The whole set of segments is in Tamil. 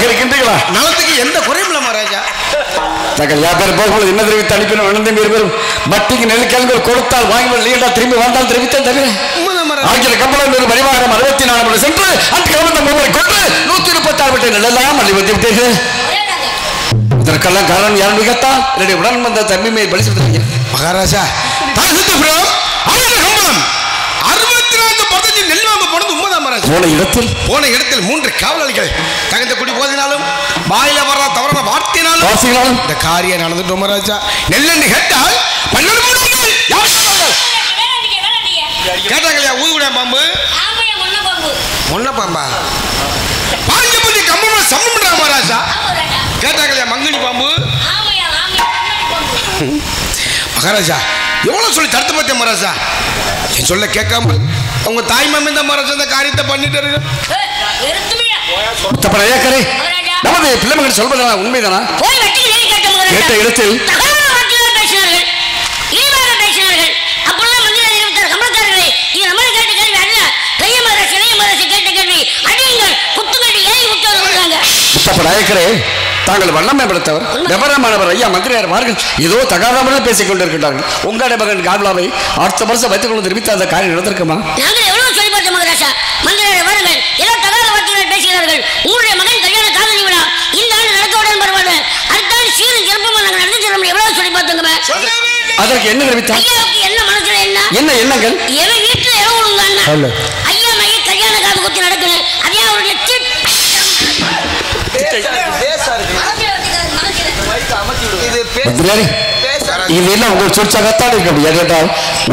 இருக்கின்றீர்களா? நலத்துக்கு எந்த குறையும் இல்ல மகாராஜா. தங்கள் வியாபாரம் போகும்போது என்ன தெரிவித்து அனுப்பினோம் இழந்தம் இருவரும் வட்டிக்கு நெல்லிக்கிழங்கு கொடுத்தால் வாங்கி நீண்டா திரும்பி வந்தால் தெரிவித்தேன் தவிர ஆங்கில கம்பளம் ஒரு பரிவாரம் 64 சென்று அந்த கவனத்தை கொண்டு 136 விட்டு நெல்லாம் அள்ளி வந்து விட்டீர்கள். இதற்கெல்லாம் காரணம் யாரும் மிகத்தான் என்னுடைய உடன் வந்த தம்பி மேல் பலி செலுத்துறீங்க மகாராஜா. போன இடத்தில் 3 காவலாளிகள் தகுந்த குடி போதினாலும் வாயில வர தவறான வார்த்தையினாலும் இந்த காரியம் நடந்துட்டோம் மகாராஜா. நெல்லன்னு கேட்டால் கேட்டாங்களையா ஊதுகுடியா பாம்பு முன்ன பாம்பா பாஞ்சபதி கம்பளம் சமம் பண்றாங்க மகாராஜா. கேட்டாங்களையா மங்கனி பாம்பு மகாராஜா. எவ்வளவு சொல்லி தடுத்து பார்த்தேன் மகாராஜா. என் சொல்ல கேட்காம உங்க தாய் மாமி இந்த மகாராஜா இந்த காரியத்தை பண்ணிட்டு நமது பிள்ளைமகள் சொல்வதா உண்மைதானா? கேட்ட இடத்தில் தாங்கள் வல்லமை படுத்தவர் விவரமானவர் ஐயா மந்திரியார் வார்கள் ஏதோ தகாதவர்கள் பேசிக் கொண்டிருக்கிறார்கள். உங்களுடைய மகன் காவலாவை அடுத்த வருஷம் வைத்துக் கொண்டு தெரிவித்த அந்த காரியம் நடந்திருக்குமா? நாங்கள் எவ்வளவு சொல்லி பார்த்தோம் மகாராஜா. மந்திரியார் வாருங்கள் ஏதோ தகாத வார்த்தைகள் பேசுகிறார்கள். உங்களுடைய மகன் கல்யாண காதலி விழா இந்த ஆண்டு நடத்தவுடன் பரவாயில்ல. அடுத்த சீரும் சிறப்புமா நாங்கள் நடத்தி செல்ல எவ்வளவு சொல்லி பார்த்தோங்க. அதற்கு என்ன தெரிவித்தார்? ஐயாவுக்கு என்ன மனசுல என்ன எண்ணங்கள்? எவன் வீட்டுல எவ்வளவு ஐயா மைய கல்யாண காது குத்தி நடக்குது. அதே அவருடைய இதெல்லாம் உங்கள் சொற்சாகத்தான் இருக்க முடியாது.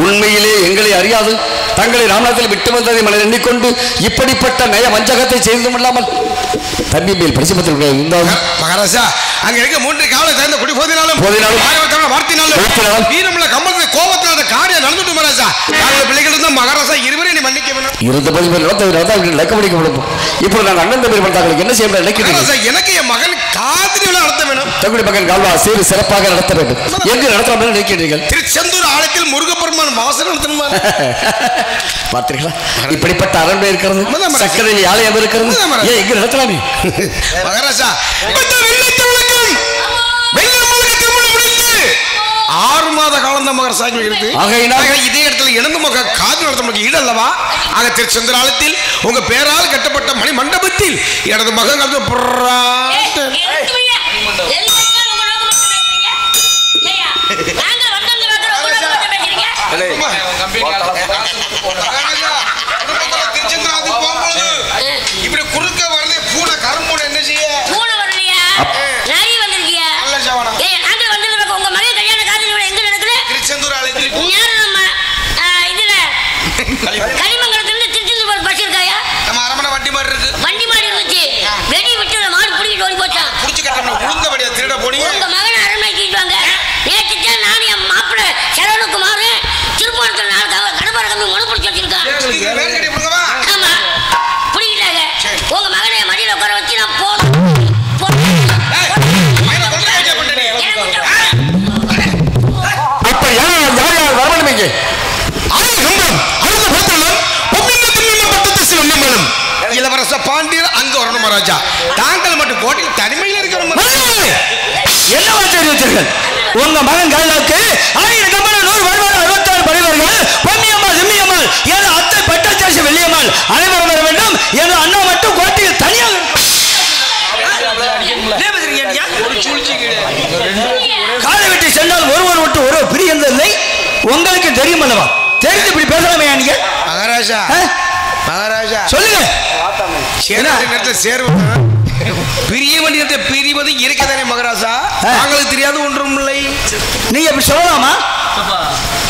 உண்மையிலே எங்களை அறியாது தங்களை ராமநாதத்தில் விட்டு வந்ததை மனதில் எண்ணிக்கொண்டு இப்படிப்பட்ட நய வஞ்சகத்தை செய்தும் இல்லாமல் தம்பி மேல் பரிசுமத்தில் இருந்தாலும் மகாராஜா அங்க இருக்க 3 காவலை சேர்ந்த குடி போதினாலும் வார்த்தையினாலும் வீரமுள்ள கம்பளத்தை கோபத்தில் அந்த காரியம் நடந்துட்டு மகாராஜா. நாங்கள் பிள்ளைகள் இருந்தால் மகாராஜா இருவரையும் நீ மன்னிக்க வேணும். 20 இலக்க முடிக்க முடியும். இப்போ நாங்கள் அண்ணன் தம்பி பண்றாங்களுக்கு என்ன செய்ய நினைக்கிறீங்க? எனக்கு என் மகன் காதலி நடத்த வேணும். தங்களுடைய மகன் கால்வா சீர் சிறப்பாக நடத்த வேண்டும். எங்கு நடத்தலாம் நினைக்கிறீர்கள்? திருச்செந்தூர் ஆலயத்தில் முருகப்பெருமான் வாசல் நடத்தணுமா? பார்த்தீர்களா இப்படிப்பட்ட அரண்மனை இருக்கிறது, சக்கரை ஆலயம் இருக்கிறது. ஏன் எங்கு நடத்தலாமே மகாராஜா? 6 மாத காலம் தான் மகர சாமி இருக்கு. இதே இடத்துல இணந்து மக காது நடத்த ஈடு அல்லவா? ஆக திருச்செந்தூர் ஆலயத்தில் உங்க பேரால் கட்டப்பட்ட மணி மண்டபத்தில் எனது மகன் இப்படி குறுக்க வரல பூனை கரும்பூனை என்ன செய்ய திருச்செந்தூர் ஆலயத்தில் கலிமங்கலத்துல திருச்செந்தூர் பஸ் இருக்காயா? நம்ம அரமனை வண்டி மாடி இருந்துச்சு. வெடி விட்டு மாடு பிடிக்கிட்டு ஓடி போச்சான். புடிச்சு கட்டணும் உளுந்தபடியா திருட போனி. உங்க மகனை அரண்மனைக்கு வாங்க. நேற்று தான் நான் என் மாப்பிள்ளை செலவனுக்குமாறு திருப்பணத்தில் 4 கடப்பாறை கம்பி முனை பிடிச்சி வச்சிருக்கான். ஆமா பிடிக்கிட்டாங்க. உங்க மகனை மடியில் உட்கார வச்சு நான் போனோம். இளவரச பாண்டியர் அங்க வரணும் மகாராஜா. தாங்கள் மட்டும் கோட்டையில் தனிமையில் இருக்கிறோம். என்ன வச்சிருக்கீர்கள்? உங்க மகன் காலாவுக்கு 100 பரிவார்கள் பொன்னியம்மாள் செம்மியம்மாள் ஏதோ அத்தை பட்டாச்சாசி வெள்ளியம்மாள் அனைவரும் வர வேண்டும். ஏதோ அண்ணா மட்டும் கோட்டையில் தனியாக காலை வெட்டி சென்றால் ஒருவர் மட்டும் ஒரு பிரியந்தில்லை. உங்களுக்கு தெரியும் அல்லவா? தெரிந்து இப்படி பேசலாமே நீங்க மகாராஜா? மகாராஜா சொல்லுங்க. பிரிய வேண்டிய பிரிவது இருக்கதானே மகாராஜா? நாங்களுக்கு தெரியாது ஒன்றும் இல்லை. நீங்க எப்படி சொல்லலாமா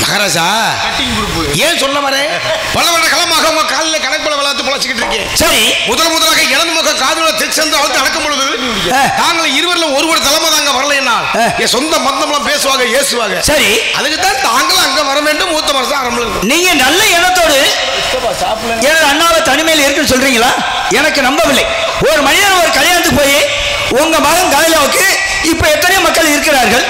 மகாராஜா? ஏன் சொல்ல வரேன்? பல வருட காலமாக உங்க காலில் கணக்குல வளர்த்து பொழைச்சிக்கிட்டு இருக்கேன். சரி முதலாக இழந்து முக காதல திருச்செந்து அழுத்து அடக்கும் பொழுது நாங்கள் இருவரில் ஒருவர் தலைமை தாங்க வரல. என்னால் என் சொந்த மந்தம்லாம் பேசுவாங்க ஏசுவாங்க. சரி அதுக்கு தான் தாங்களும் அங்க வர வேண்டும். மூத்த வருஷம் ஆரம்பிச்சு நீங்க நல்ல எண்ணத்தோடு எனது அண்ணாவை தனிமையில் இருக்குன்னு சொல்றீங்களா? எனக்கு நம்பவில்லை. ஒரு மனிதன் ஒரு கல்யாணத்துக்கு போய் உங்க மகன் காலையாவுக்கு இப்ப எத்தனை மக்கள் இருக்கிறார்கள்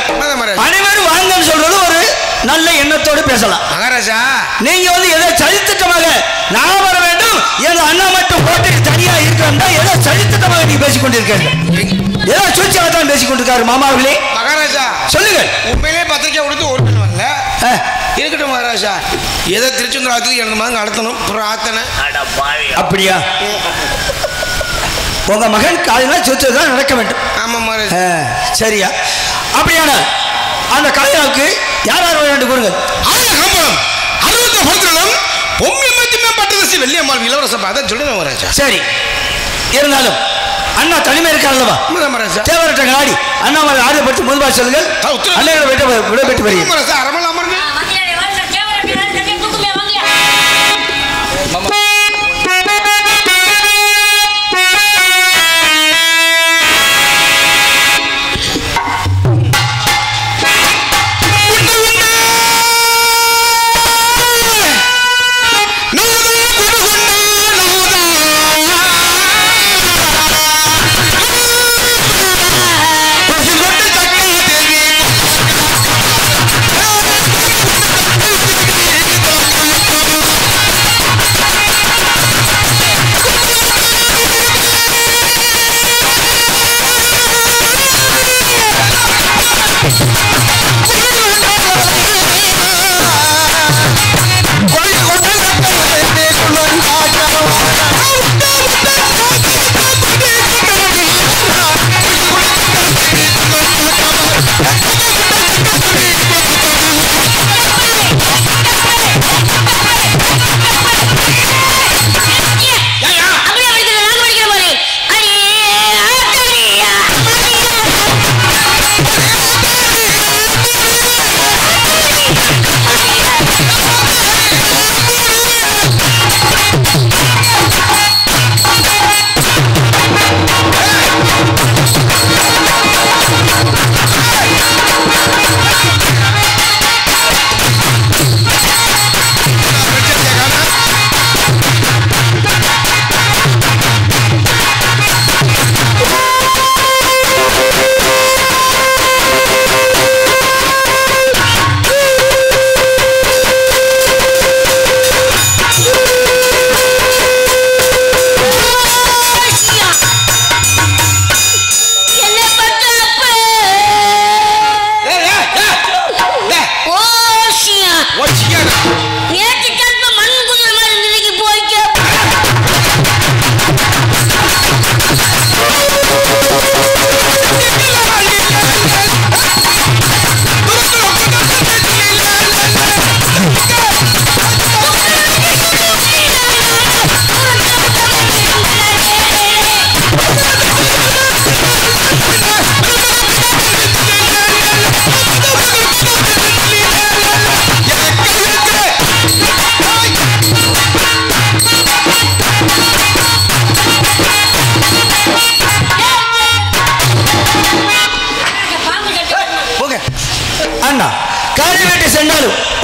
அனைவரும் வாங்கன்னு சொல்றது ஒரு நல்ல எண்ணத்தோடு பேசலாம். மகாராஜா நீங்க வந்து ஏதோ சலித்திட்டமாக நான் வர வேண்டும், ஏதோ அண்ணா மட்டும் போட்டு தனியா இருக்கிறா, ஏதோ சலித்திட்டமாக நீங்க பேசிக்கொண்டிருக்கீர்கள். ஏதோ சூழ்ச்சியாக தான் பேசிக்கொண்டிருக்காரு மாமாவிலே. மகாராஜா சொல்லுங்க. உண்மையிலே பத்திரிக்கை கொடுத்து ஒரு பண்ண வரல இருக்கட்டும் மகாராஜா. ஏதோ திருச்செந்தூரத்துக்கு எனக்கு மாதிரி நடத்தணும் பிரார்த்தனை. அப்படியா? உங்க மகன் காலையில் சுத்ததான் நடக்க வேண்டும். ஆமா மகாராஜா. சரியா? அப்படியான அந்த கலையாவுக்கு யார் யார் வேண்டும் கூறுங்க. வெள்ளியம்மாள் இளவரசர் அதான் சொல்லுங்க மகாராஜா. சரி, இருந்தாலும் அண்ணா தனிமை இருக்காரல்லவா, தேவரட்ட நாடி அண்ணாமலை ஆர்வப்பட்டு முதல்வா சொல்லுங்கள். அண்ணன் விடைபெற்று வருகிறேன். அரமல் அமர்ந்து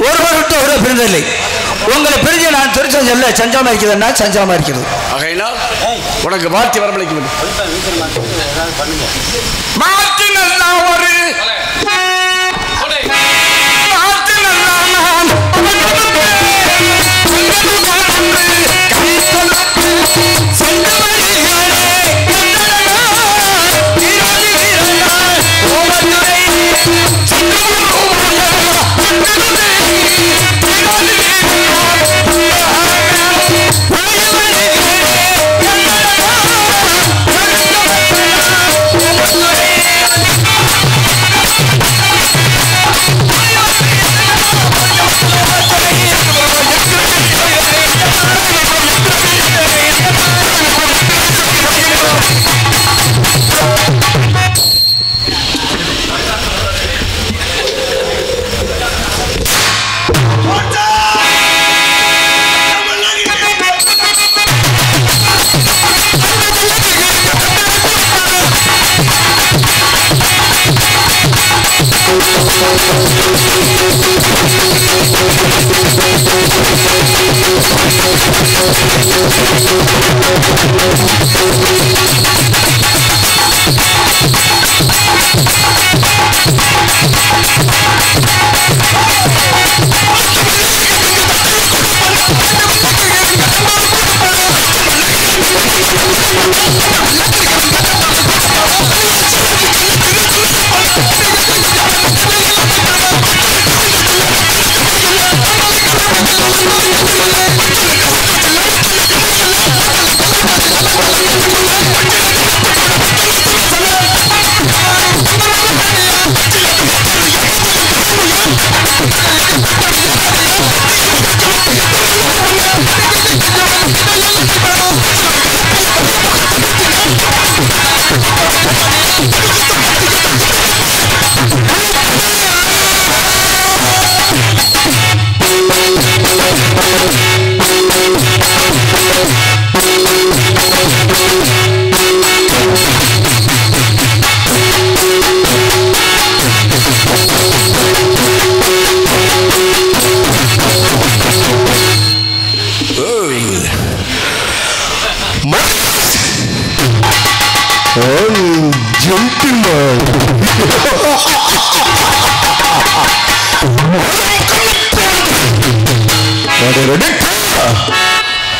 ஒருவர் விட்டு ஒருவர் பிரிந்ததில்லை. உங்களை பிரிஞ்சு நான் திருச்செல்ல சஞ்சாமா இருக்கிறதுனா சஞ்சாமா இருக்கிறது. உனக்கு மாற்றி வரமளிக்க வேண்டும். மாற்றி நல்லா ஒரு மாற்றி நல்லா நான்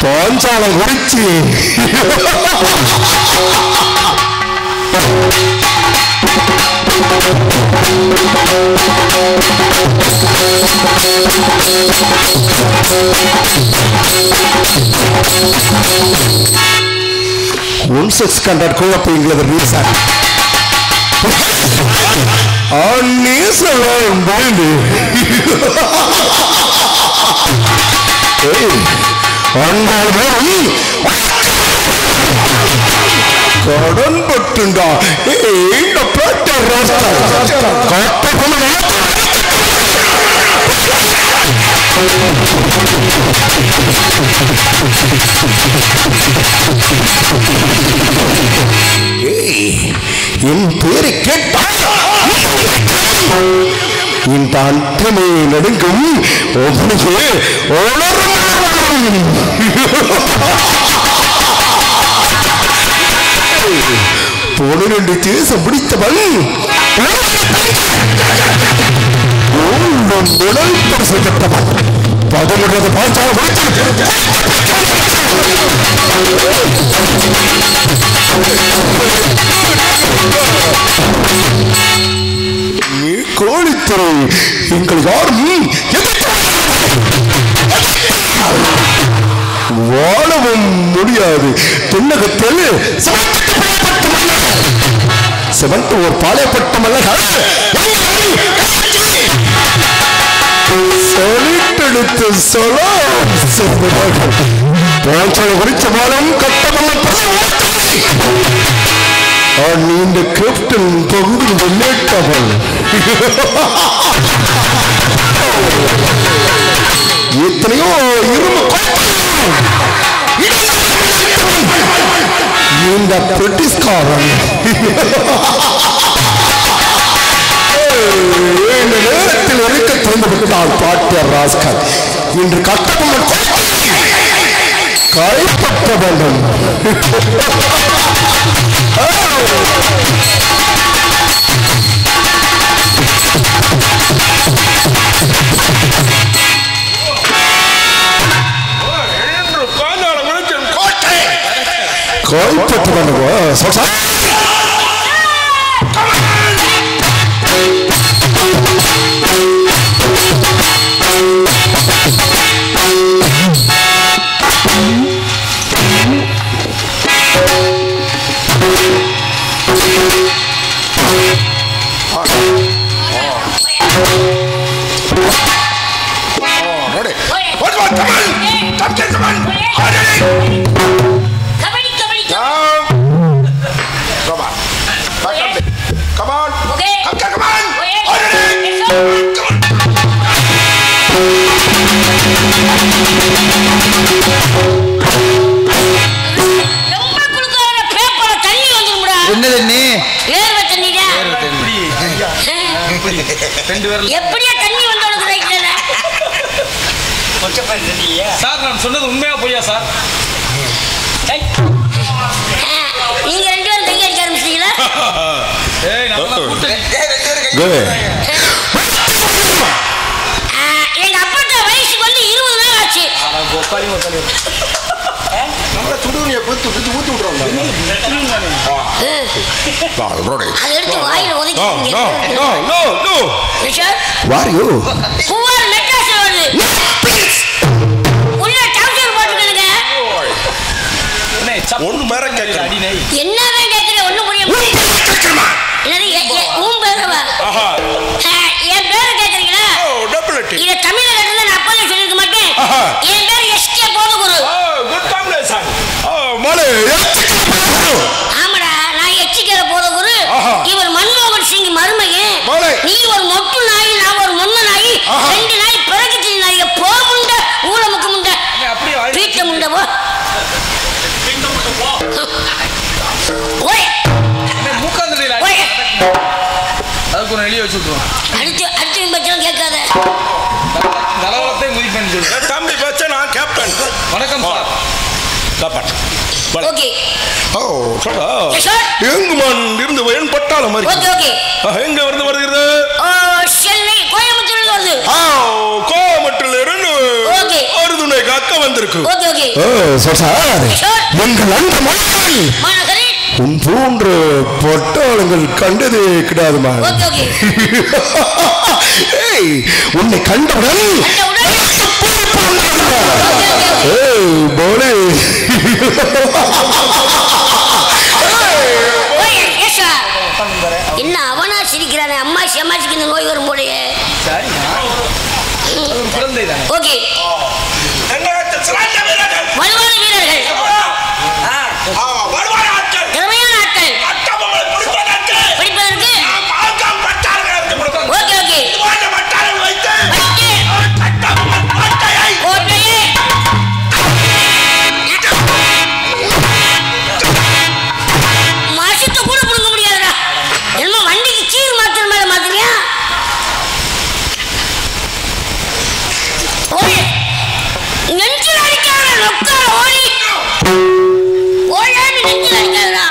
பாஞ்சாலம் குறிச்சி $1,600 குழப்பீங்களது ரீசன் கடன் பட்டுண்டா என் பேரை கேட்டால் இந்த அற்றமே நடுங்கும் பொண்ணு தேசம் பிடித்தவள் முதல் பரிசு பெற்றவள் 11 பாஞ்சாலம் கோழித்துறை எங்கள் யாரும் வாழவும் முடியாது. தென்னகத்தில் செவன்த் ஒரு பாளையப்பட்டமல்ல சொல்லிட்டெடுத்து சொல்ல குறிச்ச பாலம் கட்டமல்ல நீண்ட கேப்டன் பகுதி வெளியிட்டவள் எத்தனையோ இந்த பிரிட்டிஷ்காரன் நேரத்தில் இருக்க தந்துவிட்டால் பாட்டியர் ராஸ்கர் இன்று கட்டபொம்மன் கைப்பற்ற வேண்டும். கைப்பற்ற வேண்டும். எப்படியா தண்ணி வந்து சார் நான் சொன்னது உண்மையா பொய்யா சார்? நீங்க 2 பேரும் கையை அடிக்க ஆரம்பிச்சீங்களா? எங்க அப்பாட்ட வயசுக்கு வந்து 20 நாள் ஆச்சு. அதை எடுத்து வாயில ஒதுக்கி மெட்ராஸ்ல வருது. உள்ள டவுசர் போட்டுருக்குதுங்க. என்னதான் கேட்குற ஒன்றும் புரிய என் பேரை கேட்குறீங்களா? இதை தமிழ்ல கேட்டது நான் அப்போதே சொல்லியிருக்க மாட்டேன். என் பேர் எஸ்கே போதகுரு. ஆமாடா, நான் எச்சிக்கிற போதகுரு. இவர் மன்மோகன் சிங் மருமையன். நீ ஒரு மொட்டு நாய், நான் ஒரு மொன்ன நாய். 2 நாய் பிறகு நாய். போ முண்ட ஊழ முக்க முண்ட வீட்ட முண்ட போ. அதுக்கு ஒரு எளிய வச்சு விட்டுருவோம். அடுத்து பச்சம் கேட்காத நலவரத்தை முடிப்பேன் சொல்லு. தம்பி பச்சை நான் கேப்டன். வணக்கம் சார். ஓகே ஓ சொல்றா எஸ் சார் எங்குமான் இருந்து வயன் பட்டாளம் மாதிரி ஓகே ஓகே எங்க இருந்து வருகிறது சென்னை கோயம்புத்தூர்ல இருந்து கோயம்புத்தூர்ல இருந்து ஓகே அருதுணை காக்க வந்திருக்கு ஓகே ஓகே சார் எங்கள் அந்த மாநகரே உன் போன்ற பட்டாளங்கள் கண்டதே கிடையாதுமா ஓகே ஓகே ஏய் உன்னை கண்டவுடன் ஏய் போலே என்ன அவனா சிரிக்கிறானே அம்மா சமாளிக்கு இந்த நோய் வரும் போலயே ஓகே வலுவான வீரர்கள் திறமையான ஆட்கள் பிடிப்பதற்கு ஓகே ஓகே கோட்டையே மாசத்தை கூட புடுங்க முடியாதுடா என்ன வண்டிக்கு சீர் மாத்திர மேல மாத்திரியா ஓய் நெஞ்சில் அடிக்காத நொக்கால ஓடி ஓயான்னு நெஞ்சில் அடிக்காதடா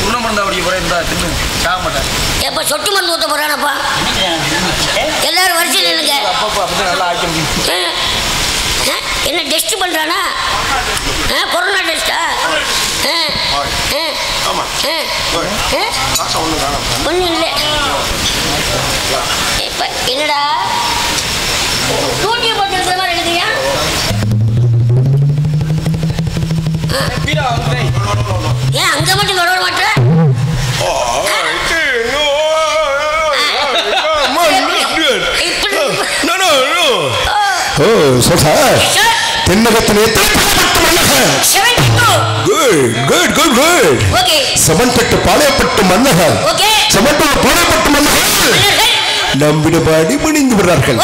உண்ணமண்டா அப்படி போறேன் தின்னு சாக மாட்டேன் எப்ப சொட்டு மருந்து ஊத்த போறானப்பா எல்லாரும் வரிசையில் இல்லைங்க அப்பப்போ அப்படிதான் நல்லா ஆக்க முடியும் என்ன டெஸ்ட் பண்றானா கொரோனா டெஸ்டா ஒன்றும் இல்லை இப்ப என்னடா தூண்டியை போட்டு இருக்கிற மாதிரி எழுதுறியா ஏன் அங்க மட்டும் தொடர மாட்டேன் தென்னகத்திலே சமன்பட்டு பாளையப்பட்டு மன்னர்கள் பாளையப்பட்டு மன்னர்கள் நம்மிடம் அடிபணிந்து விடுறார்கள்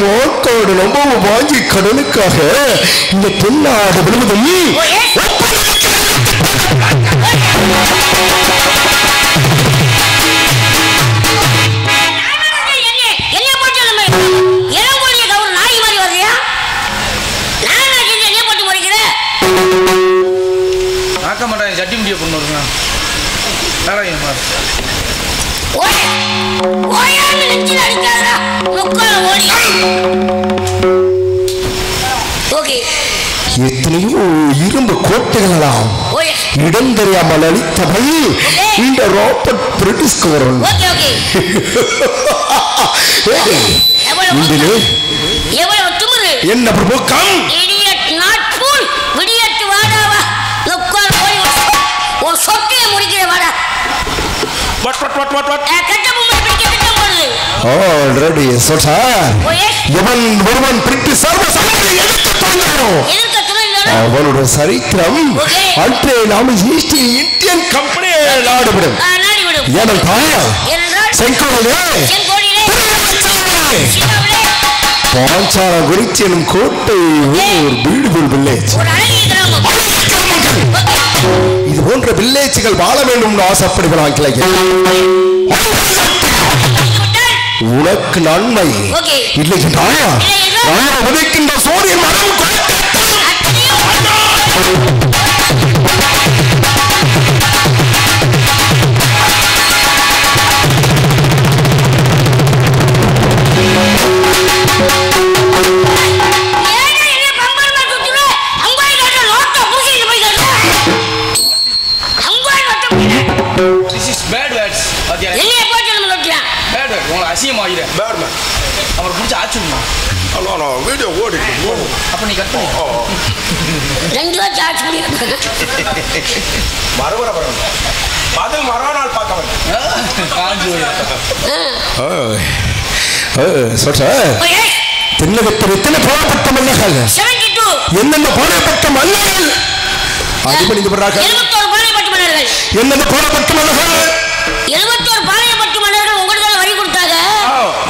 மோக்கோடு நம்ம வாங்கி கடனுக்காக இந்த தென்னாடு விழுவதும் ஆக்க மாட்டேன் சட்டி முடிய கொண்டு வருங்க எத்தனையோ இரும்பு கோட்டைகளாம் இடம் தெரியாமல் அளித்தவை இந்த ராபர்ட் பிரிட்டிஷ்க்கு வரும் என்ன பிரபுக்கம் சொட்டையை முடிக்கிற வாடா ஆல்ரெடி சொல்றார் இவன் ஒருவன் பிரிட்டிஷ் அவனுடைய சரித்திரம் அன்றே நாம ஈஸ்ட் இந்தியன் கம்பெனி நாடுவிடும் ஏனென்றால் செங்கோலே பாஞ்சாலங்குறிச்சி எனும் கோட்டை ஒரு பியூட்டிஃபுல் வில்லேஜ். இது போன்ற வில்லேஜ்கள் வாழ வேண்டும் ஆசைப்படுகிறான் கிளைகள். உனக்கு நன்மை இல்லை என்றாயா நான் உதைக்கின்ற சூரியன் மரம் அவர் பிடிச்ச ஆச்சுமா வீடியோ ஓடி அப்ப நீ கட் ரெண்டு வாட்ச் ஆச்சு மறுநாள் பார்க்க தென்னகத்தில் எத்தனை போடப்பட்ட மன்னர்கள் என்னென்ன போடப்பட்ட மன்னர்கள் அடிபணிந்து விடுறார்கள். என்னென்ன போடப்பட்ட மன்னர்கள் 71 பாளையப்பட்டு மன்னர்கள் உங்களுக்கு தான் வரி கொடுத்தாங்க.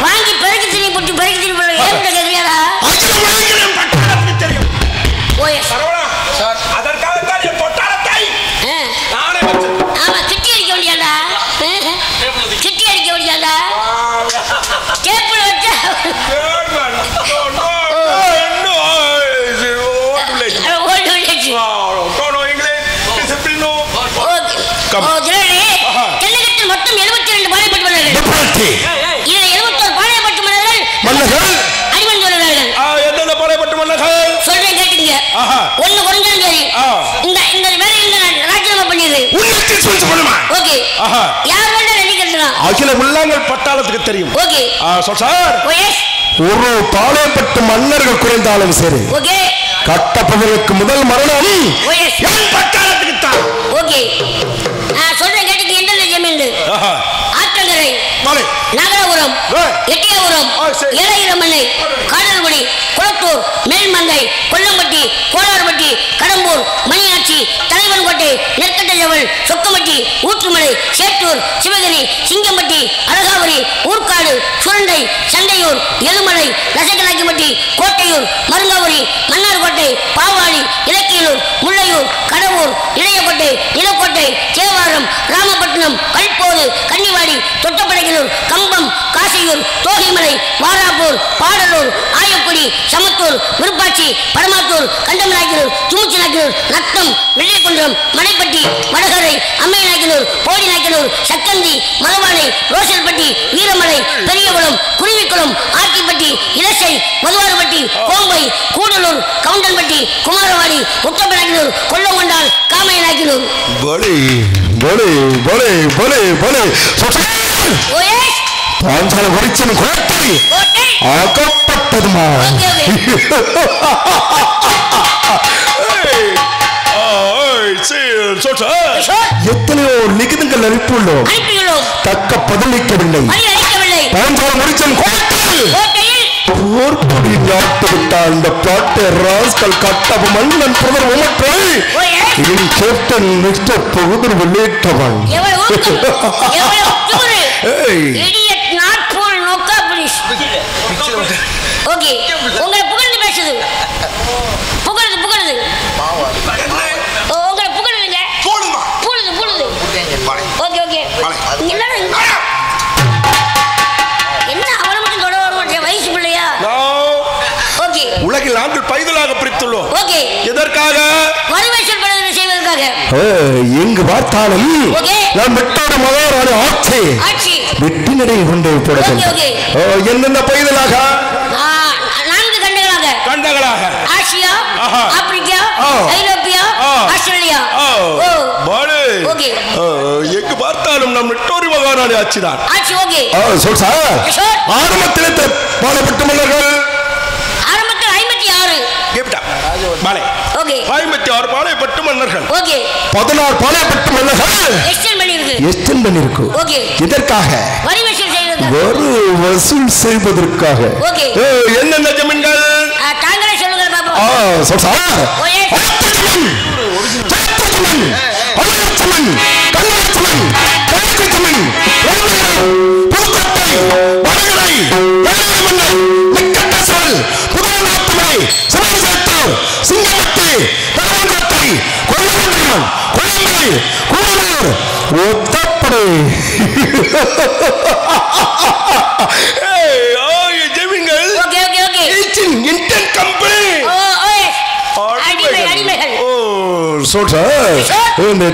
வாங்கி பெருக்கி திணி போட்டு பெருக்கி திணி போட்டு ஏன் கேக்குறியாடா? அதற்காகத்தான் என் பொட்டாளத்தை நானே ஆமா சிட்டி அடிக்க வேண்டியாடா. சிட்டி அடிக்க வேண்டியாடா. கேப்பில் வச்சா ஆட்சி. இதுல 71 பாளையப்பட்டு மன்னர்கள் அடிமன் சொல்றார்கள். எந்தெந்த பாளையப்பட்டு மன்னர்கள் சொல்றேன் கேட்டுங்க. ஒண்ணு குறைஞ்சாலும் சரி இந்த வேலையில ராஜினாமா பண்ணிடு. உன்னை சொல்லி பண்ணுமா? ஓகே. யார் வேணா நினைக்கிறதுலாம் அகில உள்ளாங்கல் பட்டாளத்துக்கு தெரியும். ஓகே. சார் ஒரு பாளையப்பட்டு மன்னர்கள் குறைந்தாலும் சரி ஓகே கட்டப்பவர்களுக்கு முதல் மரணம் என் பட்டாளத்துக்கு தான். ஓகே. சொல்றேன் கேட்டுக்கு எந்த ஜமீன் ஆற்றங்கரை நகரபுரம் எட்டியாபுரம் ஏழையிரமண்ணை காடல்குடி குளத்தூர் மேல்மங்கை கொல்லம்பட்டி கோளாறுபட்டி கடம்பூர் மணியாட்சி தலைவன்கோட்டை நெற்கட்டஜவல் சொக்கம்பட்டி ஊற்றுமலை சேட்டூர் சிவகிரி சிங்கம்பட்டி அழகாவரி ஊர்காடு சுரண்டை சண்டையூர் எலுமலை ரசகலாக்கிப்பட்டி கோட்டையூர் மருங்காவரி மன்னார்கோட்டை பாவாளி இலக்கியலூர் முள்ளையூர் கடவூர் இளையக்கோட்டை நிலக்கோட்டை தேவாரம் ராமபட்டினம் கல்போது கன்னிவாடி தொட்டப்படைகளூர் கம்பம் காசியூர் தோகைமலை வாராப்பூர் பாடலூர் ஆயக்குடி சமத்தூர் விருப்பாட்சி பரமாத்தூர் கண்டமநாயக்கனூர் துமுச்சிநாயக்கனூர் நத்தம் வெள்ளைக்குன்றம் மலைப்பட்டி வடகரை அம்மைநாயக்கனூர் போடிநாயக்கனூர் சக்கந்தி மலவானை ரோசல்பட்டி வீரமலை பெரியகுளம் குருவிக்குளம் ஆர்த்திப்பட்டி இலசை மதுவாறுபட்டி கோம்பை கூடலூர் கவுண்டன்பட்டி குமாரவாடி உத்தப்பநாயக்கனூர் கொல்லங்கொண்டால் காமையநாயக்கனூர் பாஞ்சால வரிச்சன் கோட்டை அகப்பட்டதுமா. எத்தனையோ லிகிதங்கள் அனுப்பியுள்ளோம், தக்க பதிலளிக்கவில்லை. பாஞ்சால வரிச்சன் போர்க்கொடி நாட்டு விட்டால் இந்த பாட்டை ராஸ்கல் கட்டப மன்னன் புதர் உமற்றை என் கேப்டன் மிஸ்டர் புகுதர் வெளியிட்டவன். ஓகே. உங்களை புகழ்ந்து பேசுது புகழுது உங்களை புகழுதுங்க புகழுது. Okay okay. என்ன அவனை மட்டும் தொட வர மாட்டேன் வயசு பிள்ளையா? ஓகே. உலகில் நாங்கள் பைதலாக பிரித்துள்ளோம். ஓகே. எதற்காக? வரிவசூல் படுதலை செய்வதற்காக. எங்கு பார்த்தாலும் நான் வெட்டாட மகாராணி ஆட்சி வெட்டி நடை கொண்டு போடுகிறேன். எந்தெந்த பைதலாக? 4 கண்டங்களாக. ஆசியா, ஆப்பிரிக்கா, ஐரோப்பியா, ஆஸ்திரேலியா. ஓகே. எங்கு பார்த்தாலும் நம் விட்டோரி மகாராணி ஆட்சிதான். ஆட்சி. ஓகே. சொல் சார். ஆரம்பத்தில் பாளையப்பட்டு மன்னர்கள் ஆரம்பத்தில் 56 ஓகே. 56 பாளையப்பட்டு மன்னர்கள். ஓகே. 16 பாளையப்பட்டு மன்னர்கள் எஸ்டன் பண்ணிருக்கு. ஓகே. எதற்காக? வரி வசூல் செய்வதற்காக. வரி வசூல் செய்வதற்காக. ஓகே. என்னென்ன ஜமீன்கள்? தாங்களே சொல்லுங்க பாப்போம். சொல் சார்.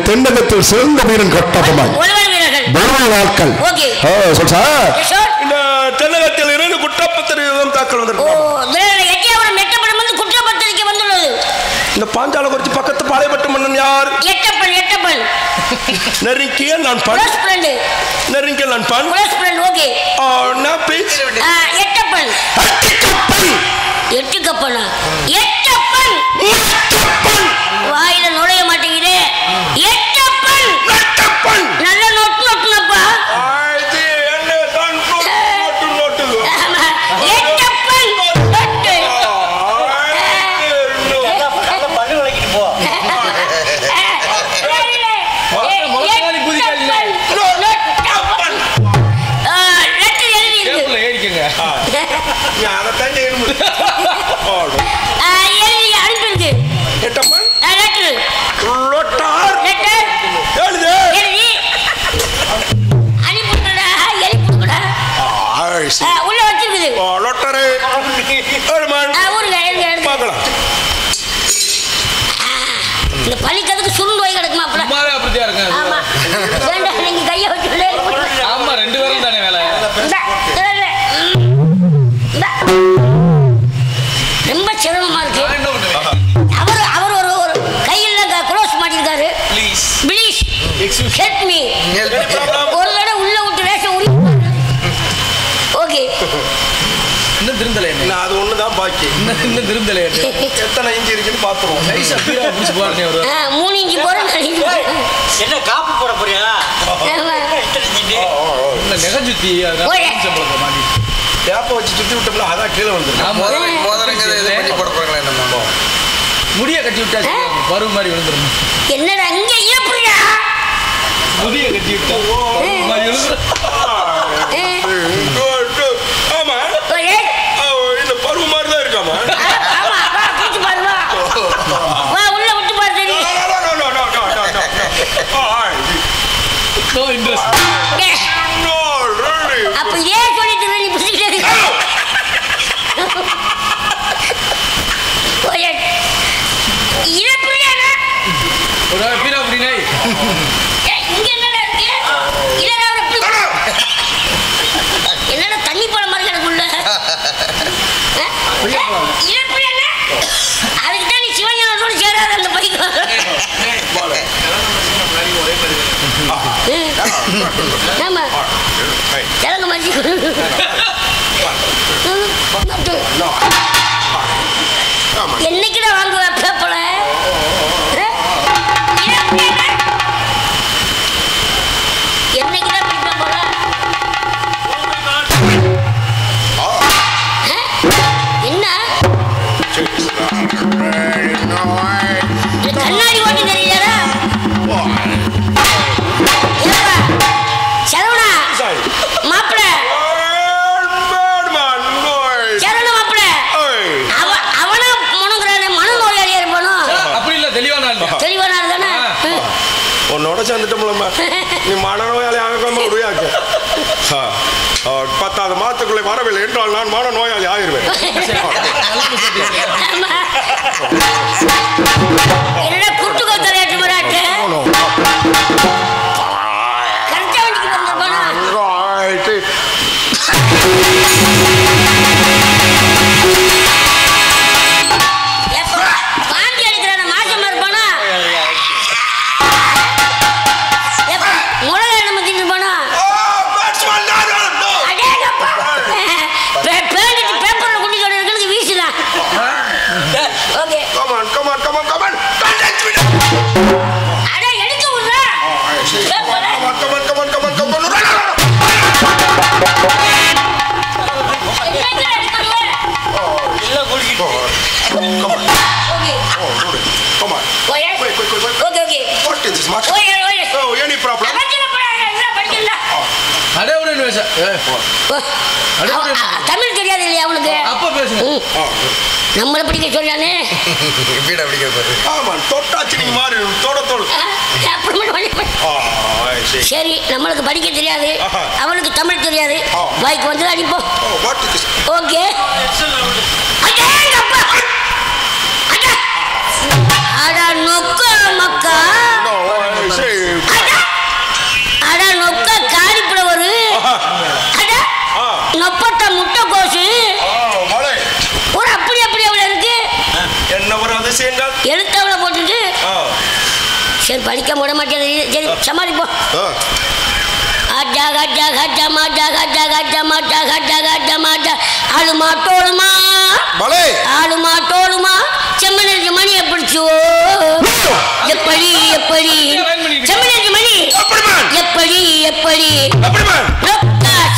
தென்னகத்தில் சிறந்த வீரன் கட்டபொம்மன் நாட்கள். தென்னகத்தில் இருந்து குற்றப்பத்திரிகை தாக்கல் வந்துள்ளது. இந்த பாஞ்சால குறிச்சி பக்கத்து பாளையப்பட்டு மன்னன் யார்? எட்டப்பன். நெருங்கிய நான் பண். நெருங்கிய நான் பண். ஓகே. நான் பேசி எட்டப்பன். எட்டுக்கப்பனா? எட்டப்பன். வாயில நுழைய மாட்டேங்குது. எட்டப்பன். நல்ல நொட்டுனப்பா. எட்டப்பன். உள்ள வச்சிருக்குது. இந்த பழிக்கிறதுக்கு சுருண்டு போய் கிடக்குமா? அப்படியா இருக்கு. ஆமா. நீங்க கையை வச்சு ஆமா 2 பேரும் தானே வேலை. ரொம்ப சிரமமா இருக்கு. அவர் ஒரு கையில க்ளோஸ் மாட்டிருக்காரு. Please help me. ஒரு தடவை உள்ள விட்டு ரேஷன் உரி. ஓகே. இன்னும் திருந்தலை என்ன? அது ஒண்ணுதான் பாக்கி. இன்னும் திருந்தலை எத்தனை இன்ச்சு இருக்குன்னு பாத்துருவோம். 3 இன்ச்சு போறேன். என்ன காப்பு போட போறியா? நெகஞ்சுத்தி கேப்ப வச்சு சுத்தி விட்டோம்ல அதான் கீழே வந்துடும். முடிய கட்டி விட்டா பருவ மாதிரி விழுந்துடும். என்னடா இங்க ஏப்புடா? முடிய கட்டி விட்டா ஆமா இந்த பருவ மாதிரி தான் இருக்காமா? உள்ள விட்டு பாரு. அப்ப ஏன் சொல்லிட்டு நீ புரிஞ்சுக்கிட்டே ஒரு பீரா அப்படின்னா இங்க என்னடா இருக்கு? என்னடா தண்ணி போட மாதிரி எனக்குள்ள அதுக்குதான் நீ சிவஞானத்தோடு சேராத அந்த பைக்கு. ஆமா கிழங்கு மாதிரி என்னைக்குடா வாங்குவ பேப்பல? என்னைக்குடா பிடிப்ப போல? என்ன கண்ணாடி ஓட்டி தெரியலடா? சரவணா மாப்பிள சரவணா மாப்பிள அவனா மனங்குறானே மனநோயாளியா இருப்பானோ? அப்படி இல்ல தெளிவானா தானே? உன்னோட சேர்ந்துட்டோம்ல நீ மனநோயாளி ஆகாம உருவாக்க. 10வது மாதத்துக்குள்ளே வரவில்லை என்றால் நான் மனநோயாளி ஆகிருவேன். என்னடா குட்டு கோத்தரையாட்டு மராட்டு கரெக்டா வண்டிக்கு வந்திருப்பானா? பாண்டி அடிக்கிறான மாசமா இருப்பானா? முளகா நம்ம தின்னு போனா பேப்பர்ல குட்டி சொல்ல இருக்கிறதுக்கு வீசுதான். ஓகே அட எடுக்க விடுறா தமிழ் தெரியாது இல்லையா அவனுக்கு? அப்ப பேசுங்க. நம்மளை பிடிக்க சொல்றானே. சரி நம்மளுக்கு படிக்க தெரியாது, அவனுக்கு தமிழ் தெரியாது. வாய்க்கு வந்து அடிப்போம். ஓகே அடா நொக்க மக்கா, அடா நொக்க காரிப்புல ஒரு நொப்பட்ட முட்டை கோசு ஒரு அப்படி அப்படி அவ்வளவு இருக்கு. என்ன ஒரு அதிசயங்கள் எழுத்தவளை போட்டுட்டு சரி படிக்க விட மாட்டேன். சரி சமாளிப்போம். ஆட்டா கட்டா கட்டா மாட்டா கட்டா கட்டா மாட்டா கட்டா கட்டா மாட்டா ஆளு மாட்டோடுமா ஆளு மாட்டோடுமா செம்மனஞ்சு மணியை பிடிச்சோ எப்படி எப்படி செம்மனஞ்சு மணி எப்படி எப்படி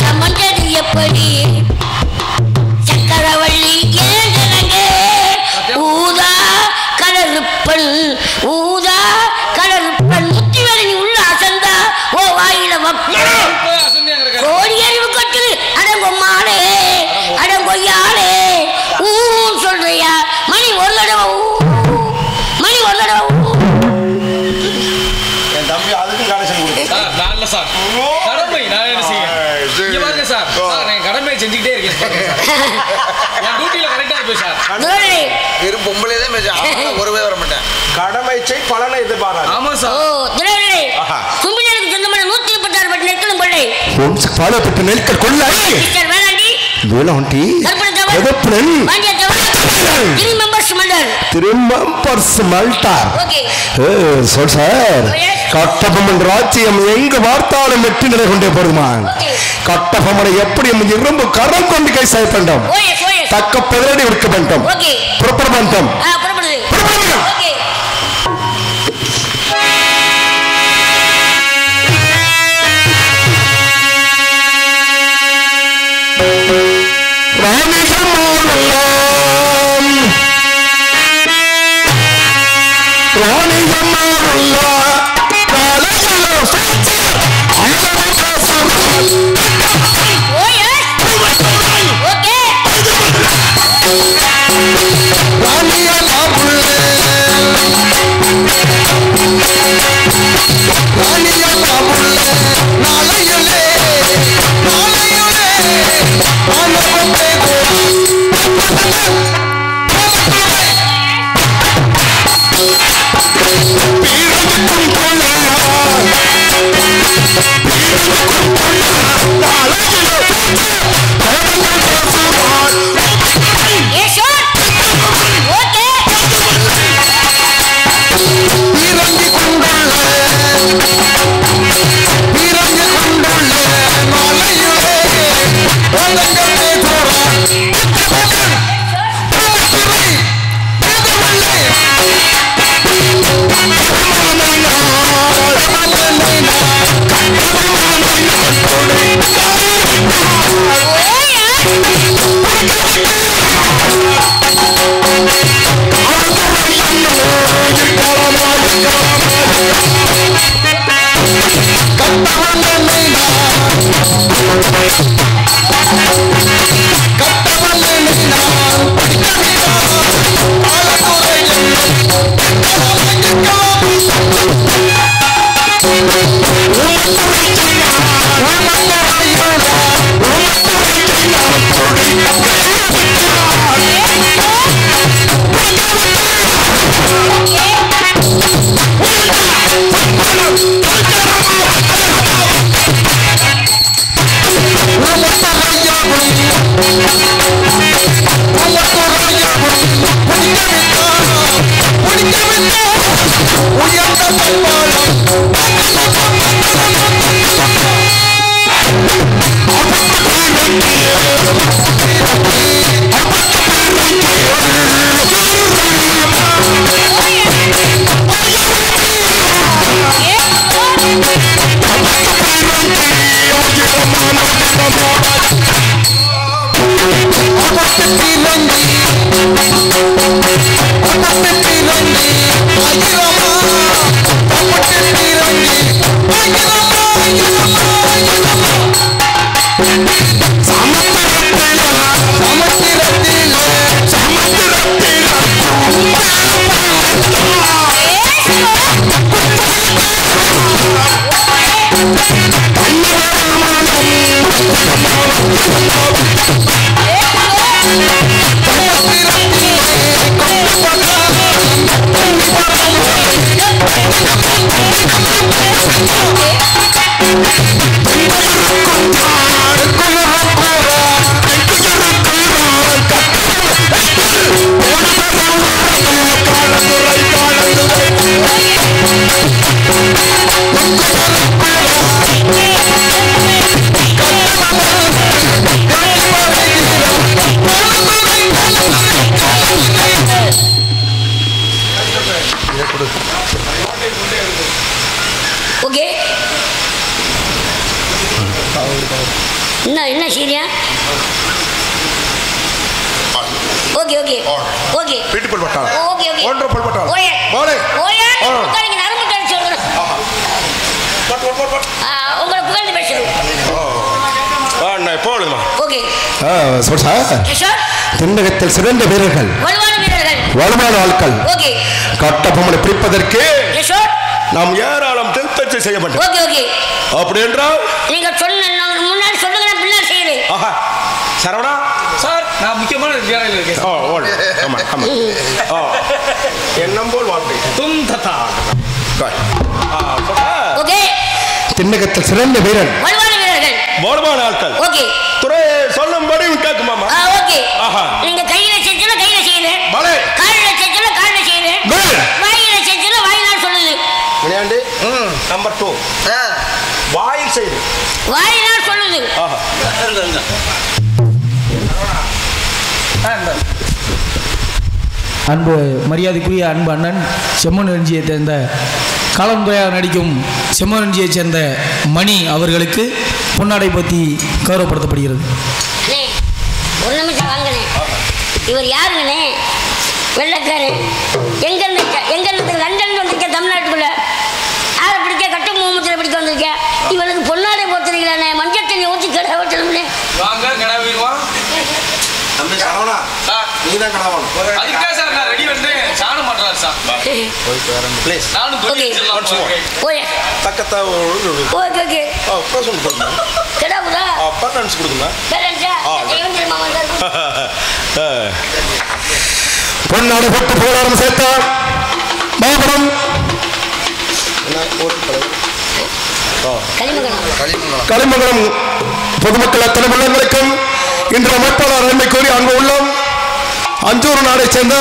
சமந்தது எப்படி சக்கரவள்ளி ஏந்தனங்கே ஊதா கலருப்பன் ஊதா கலருப்பன் முத்தி வரணி உள்ள அசந்தா ஓ வாயில கோடி அறிவு கட்டுது அடங்கொம்மாளே அடங்கொய்யாளே ஊ சொல்றியா மணி ஒரு தடவை மணி ஒரு தடவை. என் தம்பி அதுக்கு கனெக்ஷன் கொடுத்து சார் கடமை நான் என்ன செய்ய பாருங்க சார். நான் கடமையை செஞ்சுக்கிட்டே இருக்கேன். என் டியூட்டியில கரெக்டா இருப்பேன் சார். வெறும் பொம்பளை தான் ஒருவே வர மாட்டேன். கடமை செய் பலனை எதிர்பாராது. ஆமா சார். ஓ திரவிடே கும்பினருக்கு சொந்தமான 136 பட்டு நெற்களும் பிள்ளை பாலப்பட்ட நெல்கல் கொள்ளை வேளாண்டி திரும்பர்ஸ் மல்டார் சொல் சார் கட்டபொம்மன் ராஜ்யம் எங்கு வார்த்தாலும் வெற்றி நிலை கொண்டே போடுமான் கட்டபொம்மனை எப்படி இரும்பு கரம் கொண்டு கை செய்ய வேண்டும் தக்க பதிலடி விற்க வேண்டும் புறப்பட வேண்டும் என்ன சீரியா ஓகே ஓகே ஓகே பிடிபல் பட்டாள ஓகே ஓகே ஒன்று பல் பட்டாள ஓயே போலே ஓயே உட்காருங்க நரம்பு கடிச்சு சொல்றேன் உங்களை புகழ்ந்து பேசுறேன் அண்ணா போடுமா ஓகே சொல் சார் தென்னகத்தில் சிறந்த வீரர்கள் வலுவான ஆட்கள் ஓகே கட்டபொம்மனை பிடிப்பதற்கு நாம் ஏராளம் தெல்பச்சை செய்ய மாட்டோம் ஓகே ஓகே அப்படி என்றால் நீங்க சொன்ன முன்னாடி சொல்லுங்க நான் பின்னாடி செய்யறேன் ஆஹா சரவணா சார் நான் முக்கியமான வேலையில் இருக்கேன் ஓ ஓல் கம் ஆன் கம் ஆன் ஓ என்னம் போல் வார்த்தை தும் ததா ஓகே தென்னகத்தில் சிறந்த வீரன் வலுவான வீரர்கள் பலமான ஆட்கள். ஓகே. துறை சொல்லும்படி கேக்குமாமா. ஓகே. ஆஹா. நீங்க கையில செஞ்சல கையில செய்யுறேன். பலே. கால்ல செஞ்சல கால்ல செய்யுறேன். வாயில செஞ்சல வாயில சொல்லுது. விளையாண்டு. நம்பர் 2. வாயில் செய்து. வாயில சொல்லுது. ஆஹா. அன்பு மரியாதைக்குரிய அன்பு அண்ணன் செம்மனஞ்சியை சேர்ந்த காலந்துறையாக நடிக்கும் செம்மனஞ்சியை சேர்ந்த மணி அவர்களுக்கு பொன்னாடை பற்றி கௌரவப்படுத்தப்படுகிறது. ஒரு நிமிஷம் வாங்கினேன். இவர் யாருங்கண்ணே? வெள்ளக்காரன். எங்க லண்டன் வந்திருக்கேன், தமிழ்நாட்டுக்குள்ள ஆரை பிடிக்க கட்ட முகமத்தில் பிடிக்க வந்திருக்கேன். இவனுக்கு பொன்னாடை போத்துறீங்களாண்ணே? மஞ்சள் தண்ணி ஊற்றி கடை ஓட்டணும்னே. வாங்க கடை வீடுவா. தம்பி சரவணா நீதான் கடவான். அதுக்கே சார் நான் ரெடி பண்ணேன். சாணம் மாட்டறாரு சார். போயிட்டு வரேன் ப்ளீஸ். நானும் போய் ஓய் பக்கத்தா ஓகே ஓகே. பிரசன்ட் பண்ணுங்க. கடவுடா. பட்டன்ஸ் கொடுங்க. பேரன்ஸா தேவன் தெரியுமா வந்தாரு. பொன்னாடு போட்டு போராடம் சேர்த்த மாபெரும் களிமங்கலம் பொதுமக்கள் அத்தனை உள்ளங்களுக்கும் இன்று அமைப்பாளர் அருமை கூறி அங்கு உள்ளோம் அஞ்சூர் நாடை சேர்ந்த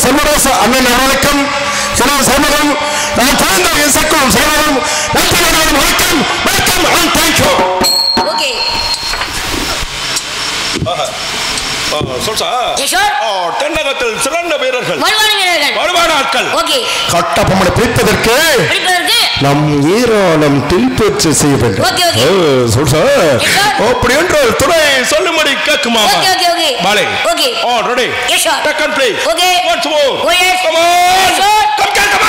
சர்வதாச அண்ணன் அவர்களுக்கும் எனது சமூகம் நான் பிறந்த இசைக்கும் சமூகம் நன்றி வணக்கம் வணக்கம் அண்ட் தேங்க்யூ. ஓகே தென்னகத்தில் சிறந்த வீரர்கள் வலுவான ஆட்கள் கட்டபொம்மனை பிடிப்பதற்கு நம் வீராணம் தில்பேற்று செய்ய வேண்டும். அப்படி என்றால் துணை சொல்லும்படி கேட்குமா? பாலே ready tuck and play once more come on come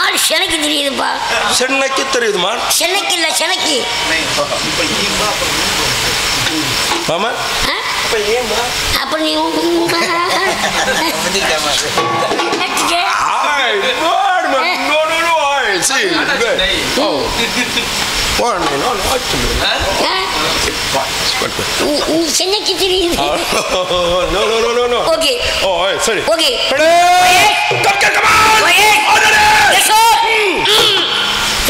on சென்னைக்கு தெரியுதுப்பா. சென்னைக்கு தெரியுதுமா? சென்னைக்கு இல்ல சென்னைக்கு. ஆமா அப்ப ஏமா அப்ப நீ சென்னைக்கு தெரியுது. ஓகே சரி ஓகே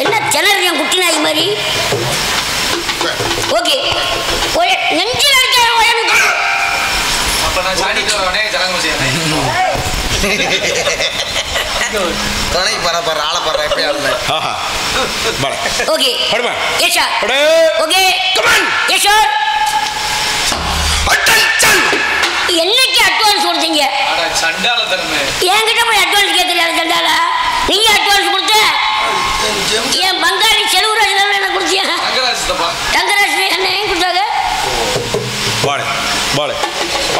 என்ன திணறிய குட்டி நாய் மாதிரி. ஓகே நெஞ்சில் என்னைக்கு அட்வான்ஸ் கொடுத்தீங்க? என்கிட்ட போய் அட்வான்ஸ் கேட்கல. சண்டாலா நீங்க அட்வான்ஸ் கொடுத்த என் பங்காளி செலவுராஜ் என்ன கொடுத்தியா? தங்கராஜ் என்ன கொடுத்தாங்க?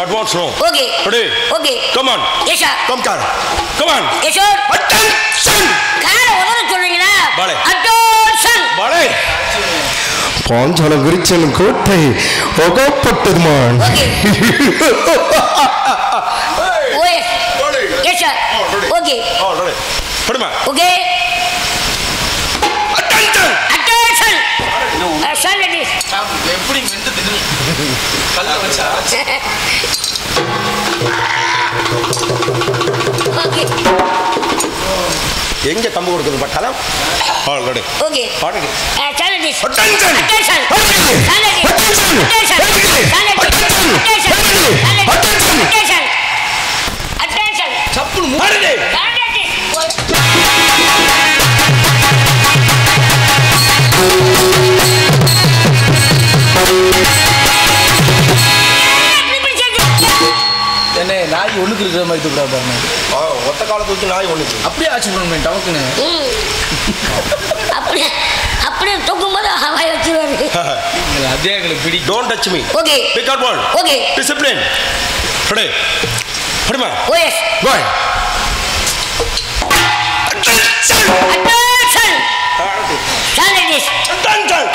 advance no. Okay. Ready? Okay. Come on. Yes sir. Come on. Yes sir. Attention. கார உடனே சொல்றீங்களா? பாலே. Attention. பாலே. பாஞ்சால விரிச்சல் கோட்டை ஒகப்பட்டதுமான். Okay. Oye. Yes sir. Okay. Ready. படுமா. Okay. Attention. Sanity. எப்படி மெண்டு தின்னு கல்ல வச்சா Okay. எங்க கம்பு கொடுக்குது பட்டாலம்? Already. Okay. Already. Sanity. Attention. Sanity. Attention. சப்புனு மூடுடே. என்ன நாய் ஒண்ணுக்கு இருக்கிற மாதிரி தூக்குறா பாருங்க. ஒத்த காலத்துக்கு நாய் ஒண்ணுக்கு அப்படியே ஆச்சு பண்ணுமே டமக்குன்னு. அப்படியே தூக்கும்போது வாய் வச்சிருவாரு. அதே எங்களுக்கு பிடி. Don't touch me. Okay. Pick up one. Okay. Discipline. Ready. படுமா. Oh yes. Go ahead. Attention. Sanity.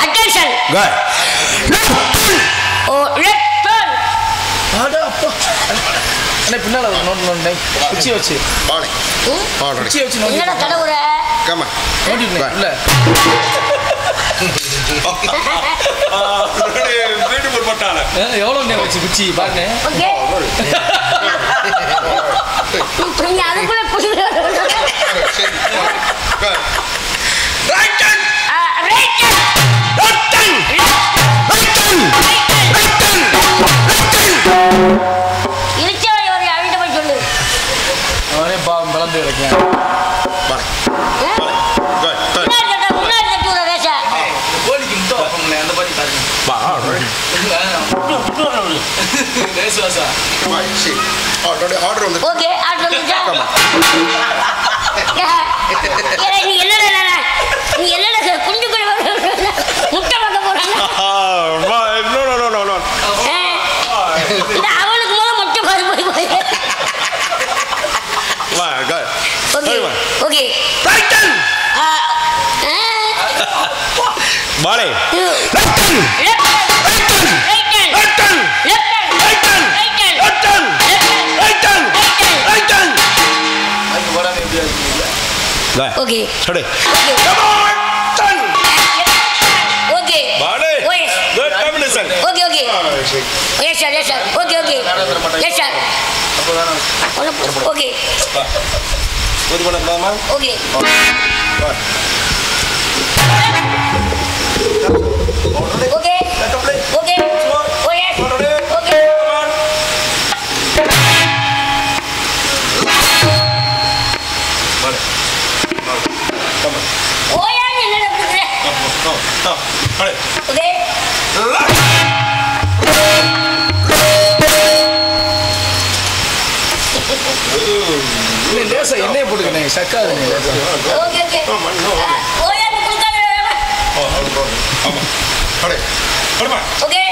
Attention. Go ahead. Oh left turn. ஆடா அப்பா. அண்ணே பின்னால ஒரு நோட் டைம் குச்சி வச்சு. பாலே. ஆல்ரெடி. குச்சி வச்சு நோட். என்னடா கடவுளே. Come on. நோட் இல்ல. பியூட்டிஃபுல் பட்டால. எவ்வளவு நேரம் வச்சு குச்சி பாருங்க. ஓகே. நீங்க அதுக்குள்ள Okay. Sorry. Okay. Come on, turn. Okay. Bale. Yes. Good combination. Okay, okay. Yes, sir. Yes, sir. Okay, okay. Yes, sir. Okay. Okay. Okay. Okay. Oh yes. Okay. Oh yeah, okay. லேசா எண்ணெய் போட்டுக்கணே சக்காது ஓகே ஓகே ஓ யா குடுக்காத ஆமா அடே படுமா ஓகே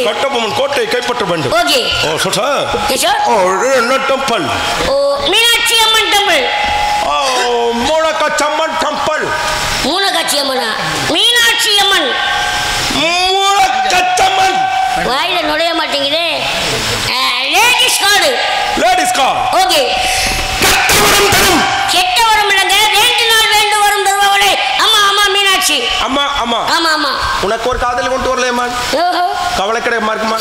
கட்டபொம்மன் கோட்டை கைப்பற்ற வேண்டும். ஓகே. ஓ சொல்றா. S sir. ஓ என்ன டெம்பிள்? ஓ மீனாட்சி அம்மன் டெம்பிள். ஓ மூலகாட்சி அம்மன் டெம்பிள். மூலகாட்சி அம்மனா? மீனாட்சி அம்மன். மூலகாட்சி அம்மன். வாயில நுழைய மாட்டேங்குதே. Ladies card. Ladies card. Okay. கட்டவரம் தரும். கெட்டவரம் இல்லங்க. வேண்டினால் வேண்டு வரும் தருபவளே. அம்மா அம்மா மீனாட்சி. அம்மா அம்மா. ஆமா ஆமா. உனக்கு ஒரு காதல் கொண்டு வரலையம்மா? ஓஹோ. கவலை கிடையாதுமா இருக்குமா?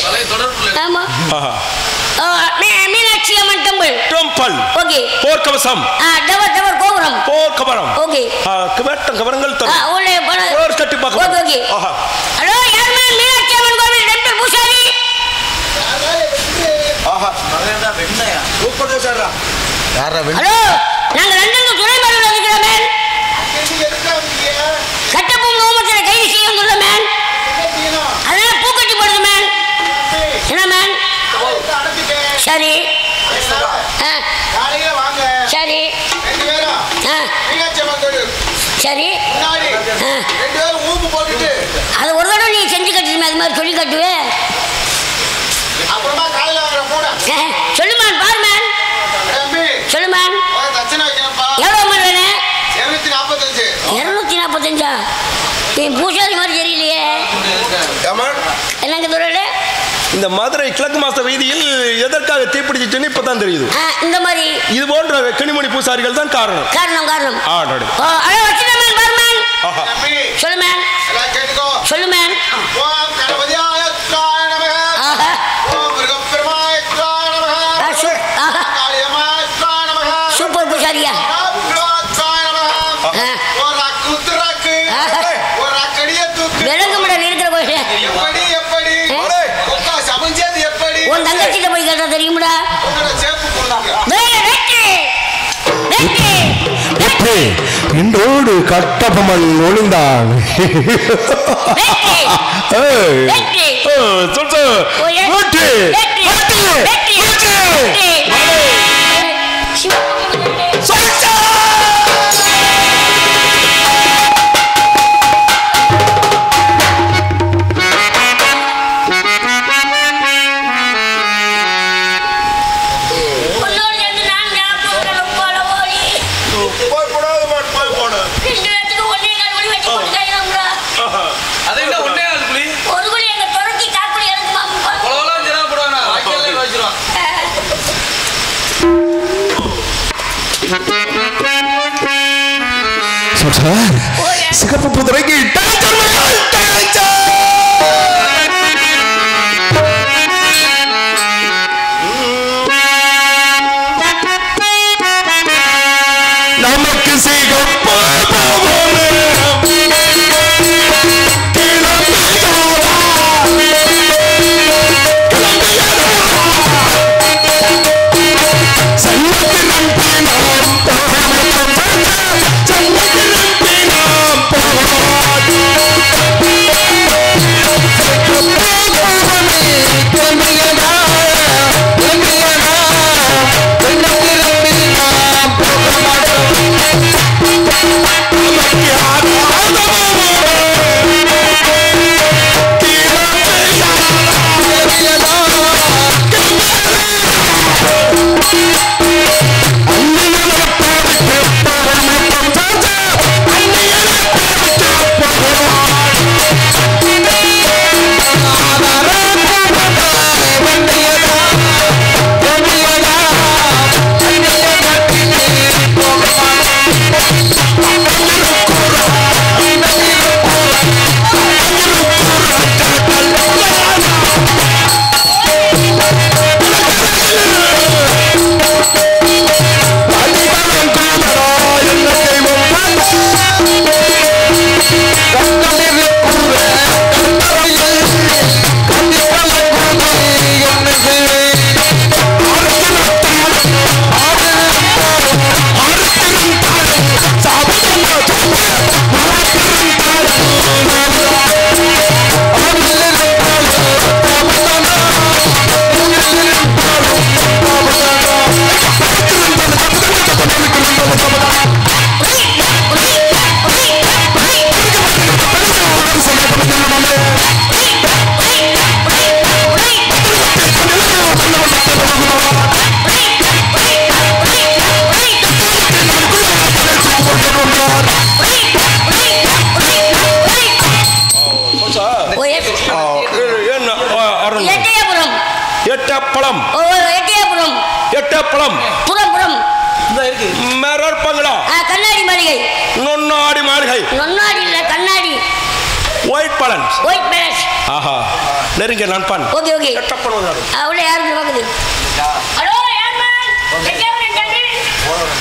பழைய தொடர்பு. ஆமா. ஆஹா. Meenakshi Amman temple. Temple. Okay. போர்க்கவசம். Tower கோபுரம். போர்க்கவரம். ஓகே. கவட்டம் கவரங்கள் தரும். ஓலே பண. போர் கட்டி பாக்க. Okay okay. ஆஹா. ஹலோ யார்மேன் மீனாட்சி அம்மன் கோவில் டெம்பிள் பூசாரி. ஆஹா. மகேண்டா வெண்ணையா? சூப்பர் பூசாரா. யாரா வெண்ணை? ஹலோ நாங்க லண்டன்ல துறைமுகத்துல இருக்கிறோம் மேன். கட்டபொம்மன் ஓமத்துல கைது செய்ய வந்துள்ள மேன். அதனால பூக்கட்டி போடுது மேன். என்ன மேன்? சரி. சரி. சரி. அது ஒரு தடவை நீ செஞ்சு கட்டுமே அது மாதிரி சொல்லி கட்டுவே. சொல்லு மேன் பாரு மேன். சொல்லு மேன். எவ்வளோ மேன் வேணும்? 245. நீ பூசாரி மாதிரி தெரியலையே. என்னங்க துறையில இந்த மதுரை கிழக்கு மாச வீதியில் எதற்காக தீப்பிடிச்சுன்னு இப்பதான் தெரியுது. இந்த மாதிரி இது போன்ற கிணிமணி பூசாரிகள் தான் காரணம். காரணம் காரணம். சொல்லு மேன். சொல்லு மேன். சூப்பர் பூசாரியா? விலங்குமடன் இருக்கிற கோயில் உன் தங்கச்சிட்ட போய் கேட்டா தெரியுமாடா? இன்றோடு கட்டபொம்மன் ஒளிந்தான். சிகப்பு புதுரைக்கு நமக்கு சிகப்பு நெருங்க நான் பான். Okay okay. கட்டப்பணும். அவளே யாரு பாக்குது? ஹலோ யார்மேன்? எக்கேவன் தம்பி.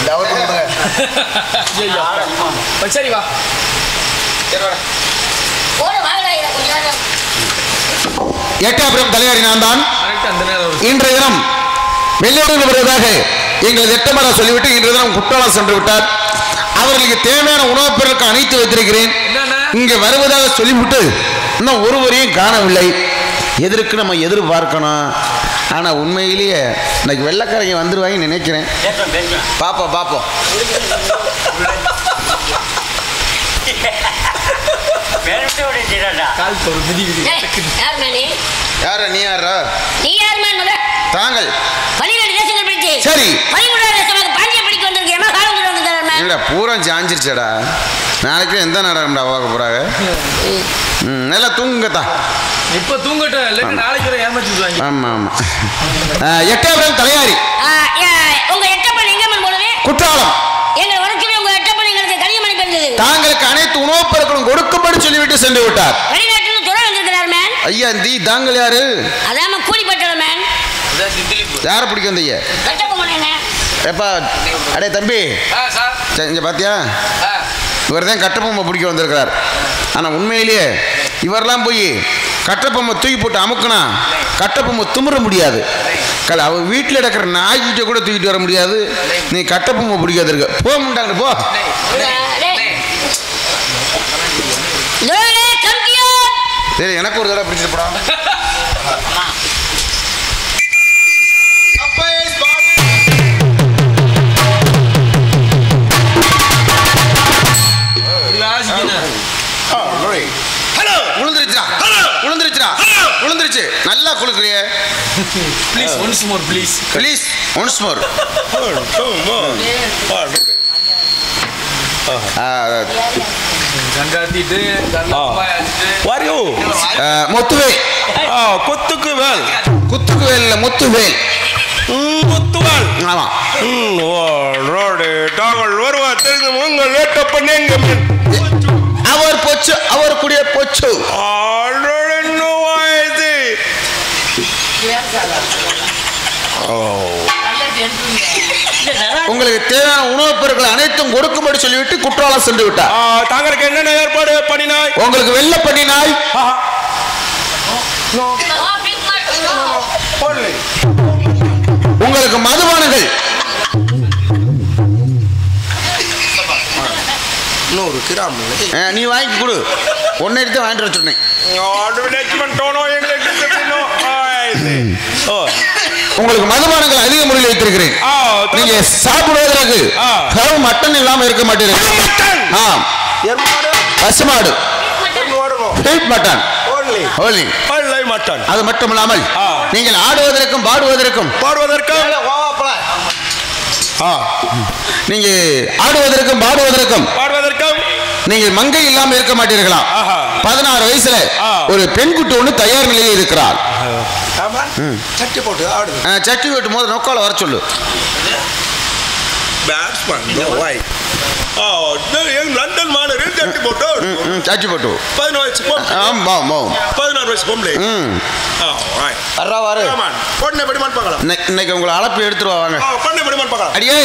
டவர் பண்ணுங்க. ஐயோ. சரி வா. சரி ஓட வாடா கொஞ்சம். எட்டயபுரம் தலையாரி நான் தான். இன்றைய தினம் வெள்ளையர்கள் வருவதாக எங்கள் திட்டமாக சொல்லிவிட்டு இன்றைய தினம் குற்றாலம் சென்று விட்டார். அவர்களுக்கு தேவையான உணவுப் பொருட்கள் அனைத்து வைத்திருக்கிறேன். இங்கே வருவதாக சொல்லிவிட்டு இன்னும் ஒருவரையும் காணவில்லை. எதற்கு நம்ம எதிர்பார்க்கணும். ஆனால் உண்மையிலேயே இன்னைக்கு வெள்ளைக்காரங்க வந்துருவாங்கன்னு நினைக்கிறேன். பாப்போம் பாப்போம். யார நீ யாரா? நீ யார் மேன் மக? தாங்கள் 12 தேசங்கள் படிச்சு. சரி. 13 தேசமாக பாண்டிய படிக்க வந்திருக்கேன். என்ன காலம் கொண்டு வந்திருக்காரு மேன்? இல்ல பூரா சாஞ்சிருச்சடா. நாளைக்கு எந்த நாடகம்டா பார்க்க போறாங்க? நல்லா தூங்குங்கத்தா. இப்ப தூங்கட்டும் இல்ல நாளைக்கு வர ஏமாத்திடுவாங்க. ஆமா ஆமா. எட்டயபுரம் தலையாரி. உங்க எட்டப்பன் எங்க மேன் போனவே? குற்றாலம். எங்க வரச்சுவே உங்க எட்டப்பன் எங்களுக்கு கனியமணி பெற்றது. தாங்களுக்கு அனைத்து உணவுப் பொருட்களும் கொடுக்கும்படி சொல்லிவிட்டு சென்று விட்டார். வெளிநாட்டுல துறை வந்திருக்கிறார் மேன். ஐயா தாங்கள் யாரு? அதாம கூலி பட்டல மேன். யார பிடிக்கும் வந்தீங்க? கட்டபொம்மனே. ஏப்பா அடே தம்பி. இங்க பாத்தியா? இவர் தான் கட்டபொம்மை பிடிக்க வந்திருக்கிறார். ஆனால் உண்மையிலேயே இவரெல்லாம் போய் கட்டப்பொம்மை தூக்கி போட்டு அமுக்குனா கட்டப்பொம்மை துமுற முடியாது. அவ வீட்டில் இருக்கிற நாய்கிட்ட கூட தூக்கிட்டு வர முடியாது. நீ கட்டப்பொம்மை பிடிக்காது இருக்க போக முடியாங்க போ. சரி எனக்கு ஒரு தடவை பிடிச்சிட்டு போடா. உளுந்துருச்சு நல்லா குளுக்குறியே. Please once more please please once more. சங்காத்திட்டு வாரியோ முத்துவே கொத்துக்குவேல் குத்துக்குவேல் இல்ல முத்துவேல் முத்துவேல். ஆமா தாங்கள் வருவார் தெரிந்து உங்கள் லேட்ட பண்ணேங்க. அவர் பொச்சு அவர் கூடிய பொச்சு. உங்களுக்கு தேவையான உணவுப் பொருட்கள் அனைத்தும் கொடுக்கும்படி சொல்லிவிட்டு குற்றாலம் சென்று விட்டார். தாங்களுக்கு என்னென்ன ஏற்பாடு பண்ணினாய்? உங்களுக்கு வெள்ள பண்ணினாய், உங்களுக்கு மதுபானங்கள் 100 கிராம் நீ வாங்கி கொடு. ஒன்னு எடுத்து வாங்கிட்டு வச்சுருந்தேன். உங்களுக்கு மதுபானங்கள் அதிக முறையில் வைத்திருக்கிறேன். நீங்க சாப்பிடுவதற்கு மட்டன் இல்லாம இருக்க மாட்டீர்கள். பசுமாடு மட்டன் அது மட்டும் இல்லாமல் நீங்கள் ஆடுவதற்கும் பாடுவதற்கும் நீங்க ஆடுவதற்கும் பாடுவதற்கும் நீங்கள் மங்கை இல்லாம இருக்க மாட்டீர்களா? 16 வயசுல ஒரு பெண் குட்டி ஒண்ணு தயார் நிலையில் இருக்கிறார். சட்டி போட்டு போது நோக்கால வர சொல்லு. லண்டன் மாநகரில் சட்டி போட்டு 16 வயசு பொம்பளை. இன்னைக்கு உங்களை அழைப்பு எடுத்துருவாங்க. அடியே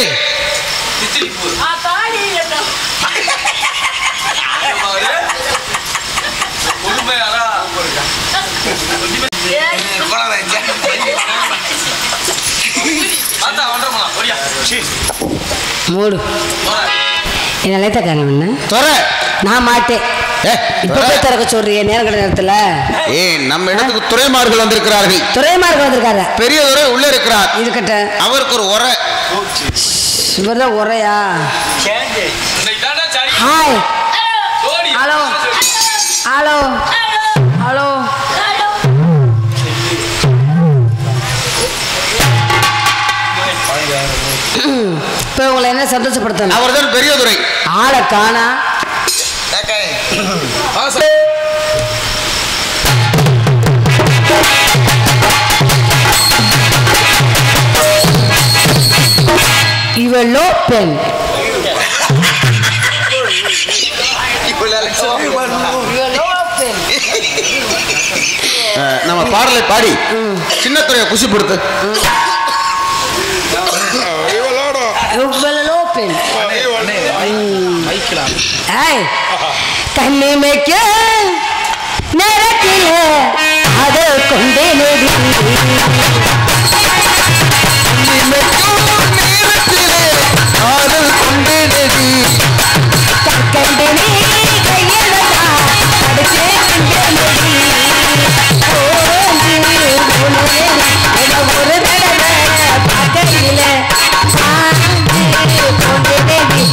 மூடு என்ன லைத்தக்காங்க நான் மாட்டேன். இப்ப போய் திறக்க சொல்றிய நேரம் கடை நேரத்துல. நம்ம இடத்துக்கு துறைமார்கள் வந்திருக்கிறார்கள். துறைமார்கள் வந்திருக்காரு. பெரிய துறை உள்ள இருக்கிறார். இருக்கட்ட அவருக்கு ஒரு உரை. இவர்தான் உரையா? ஹாய் ஹலோ ஹலோ ஹலோ இப்போ உங்களை என்ன சந்தோஷப்படுத்தணும்? அவர் தான் பெரிய துறை. ஆளை காணா. இவளோ பெண் நம்ம பாடலை பாடி சின்னத்துறையை குஷிப்படுத்து. கண்ணி மேய்க்க நேரத்தில் அதை கொண்டே நெடி கண்டனே கையலதா அடுத்தே கண்டனடி ஒரு தடவை பார்க்கையில கொண்டே நெடி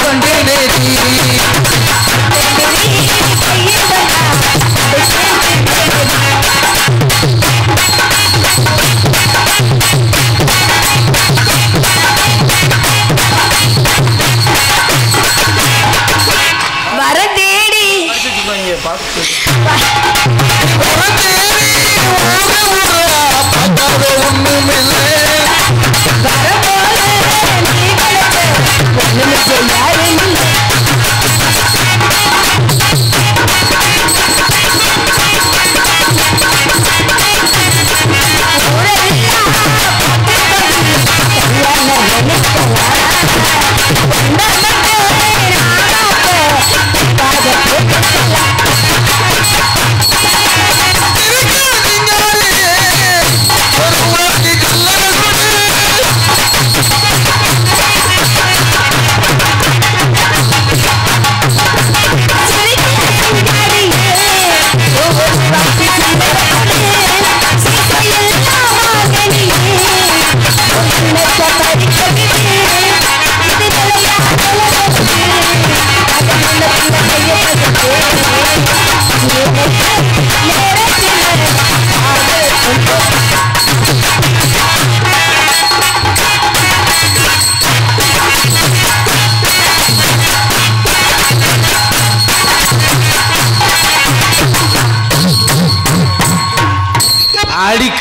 கொண்டே நெடி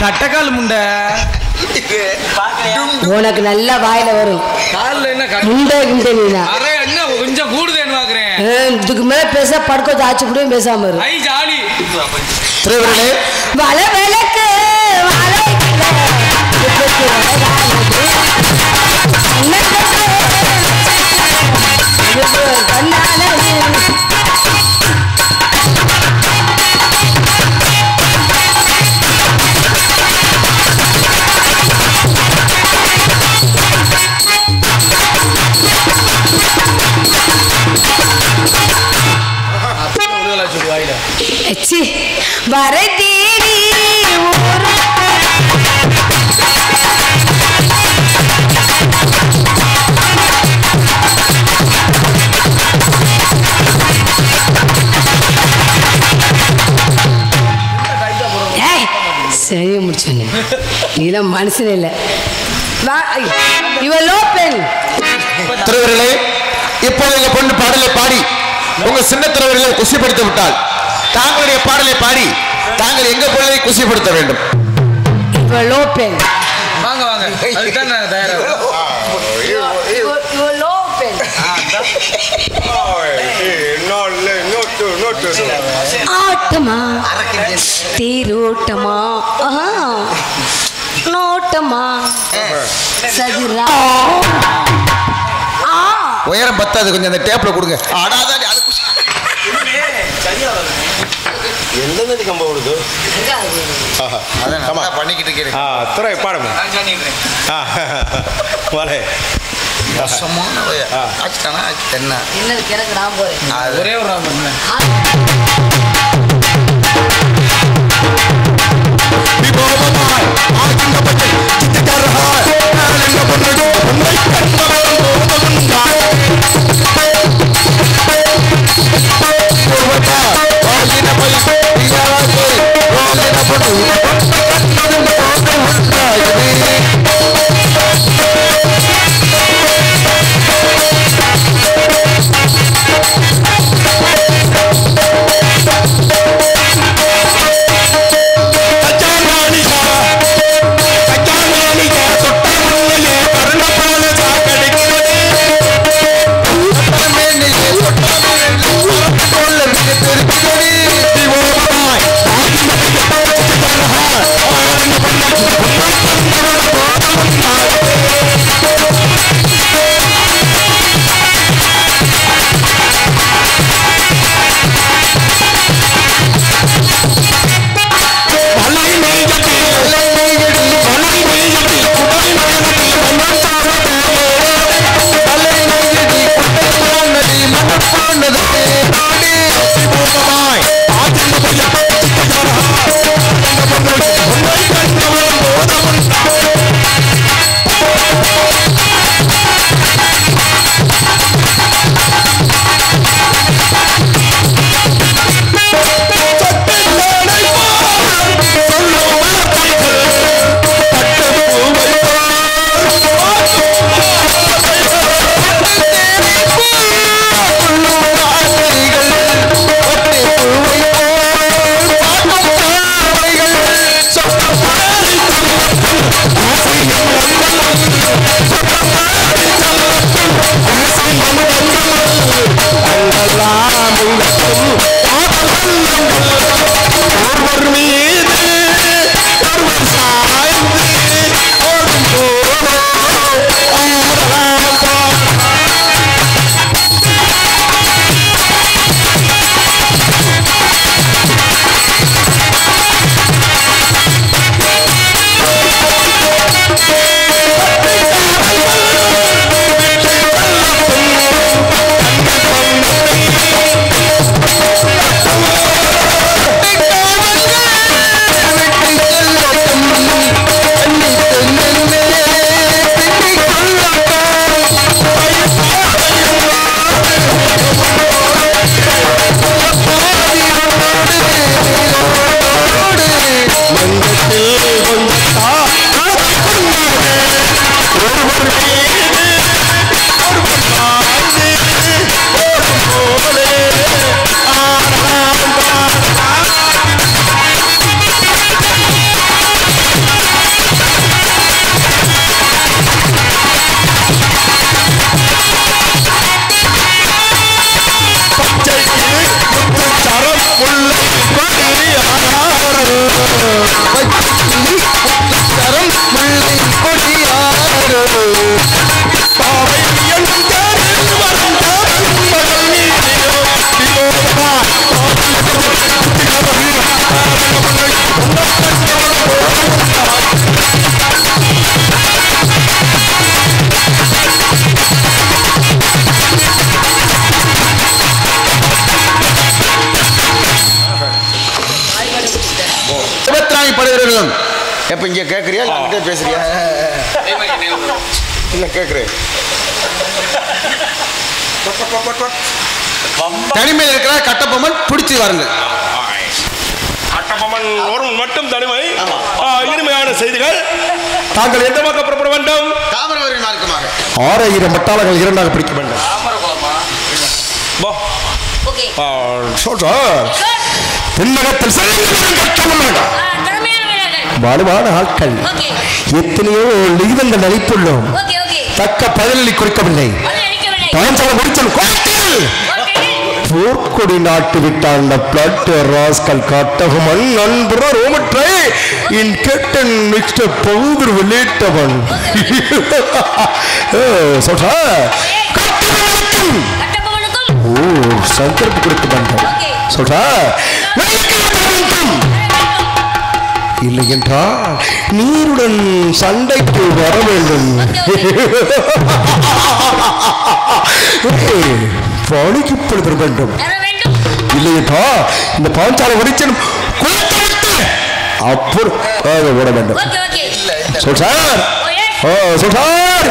கட்டக்கால் முண்டை உனக்கு நல்லா வாயில வரும். முண்டை கிண்டா கொஞ்சம் கூடுதேன்னு பாக்குறேன். இதுக்கு மேல பேச படுக்க ஆச்சு கூட பேசாம இரு. வள விளக்கு வரதேடி சரியா முடிச்சோன்னு நீலாம் மனுஷனே இல்லை. திருவர்களே, இப்போது எங்க பொண்ணு பாடலை பாடி உங்க சின்ன திருவர்களை குசிப்படுத்த விட்டால் தாங்களுடைய பாடலை பாடி தாங்கள் எங்க பொருளை குசிப்படுத்த வேண்டும். வாங்க வாங்க, அதுதான் நாங்க தயாரா. ஆட்டமா தேரோட்டமா நோட்டமா சதுரா உயரம் பத்தாது, கொஞ்சம் அந்த டேப்ல கொடுங்க. எந்த கம்ப விடுது பண்ணிக்கிட்டு இருக்கேன். துறை பாடுங்க. ஒரே ஒரு விரதம் எப்ப இங்க கேக்குறியா இல்ல அங்க பேசுறியா இல்ல கேக்குறேன் தனிமையில் இருக்கிற கட்டபொம்மன் பிடிச்சி வாருங்க கட்டபொம்மன் ஒரு மட்டும் தனிமை இனிமையான செய்திகள் தாங்கள் எந்த பக்கம் புறப்பட வேண்டும் தாமிரபரணி மார்க்கமாக 6000 பட்டாளங்கள் இரண்டாக பிடிக்க வேண்டும் தென்னகத்தில் வலுவான ஆட்கள் எத்தனையோ லிகிதங்கள் அளித்துள்ளோம் தக்க பதிலளி கொடுக்கவில்லை போர்க்கொடி நாட்டு விட்டால் பிளட் ராஸ்கல் கட்டகமன் நண்பர் ரோமற்றை இன் கெட்டன் மிக்ஸ்ட் பவுடர் வெளியிட்டவன் சொல்ற சந்தர்ப்பம் கொடுக்க வேண்டும் சொல்ற இல்லை என்றால் நீருடன் சண்டைக்கு வர வேண்டும் பணிக்கப்படுத்த வேண்டும் இல்லை என்றால் இந்த பாஞ்சாலை வடிச்சன் அப்புறம் ஓட வேண்டும் சொல்றார் சொல்றார்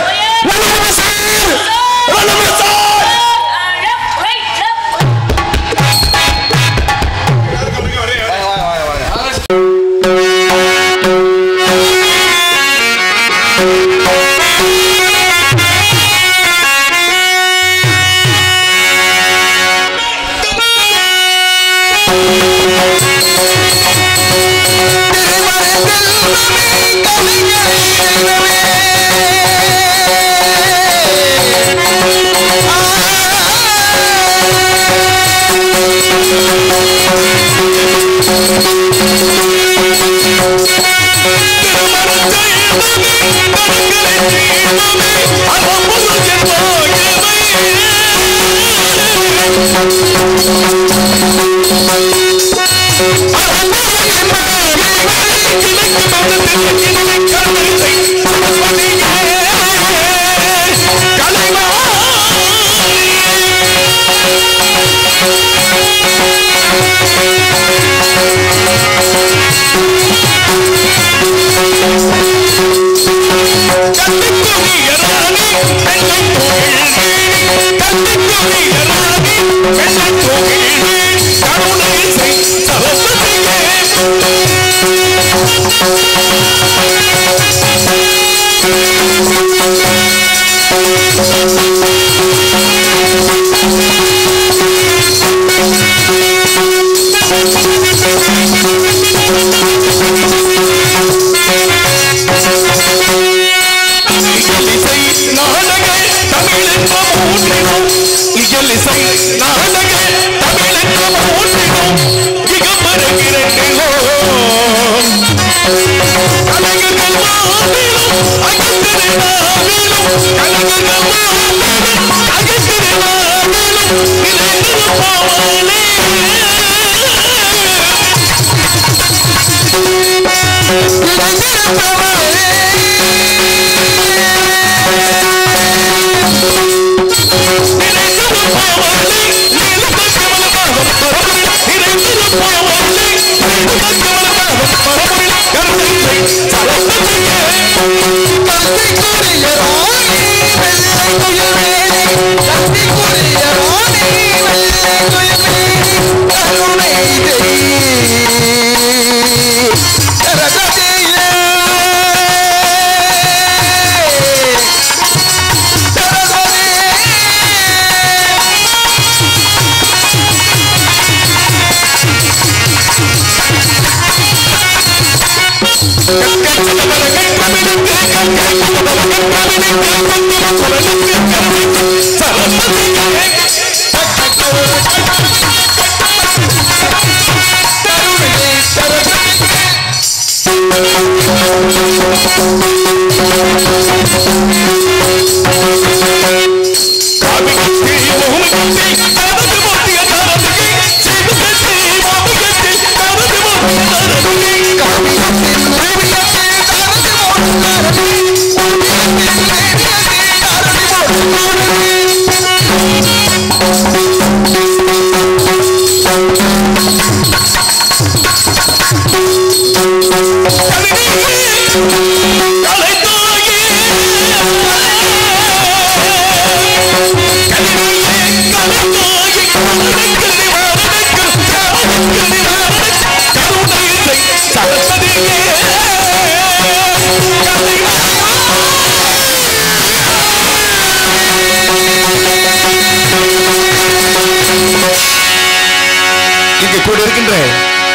இங்கு கூடியிருக்கின்ற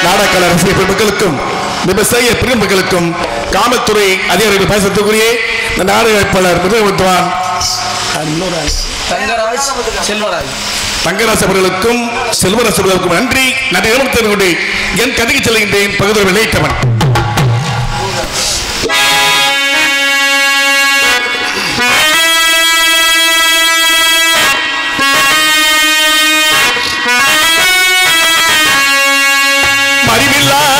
நாடக ரசிக பெருமக்களுக்கும் விவசாய பெருமக்களுக்கும் காவல்துறை அதிகாரிகள் பேசத்துக்குரிய இந்த நாடக வேட்பாளர் முதல்வன் தங்கராஜ் அவர்களுக்கும் செல்வராஜ் அவர்களுக்கும் நன்றி நன்றி என் கதைக்கு செல்கின்றேன் பகுதியில் விளையிட்டவன் I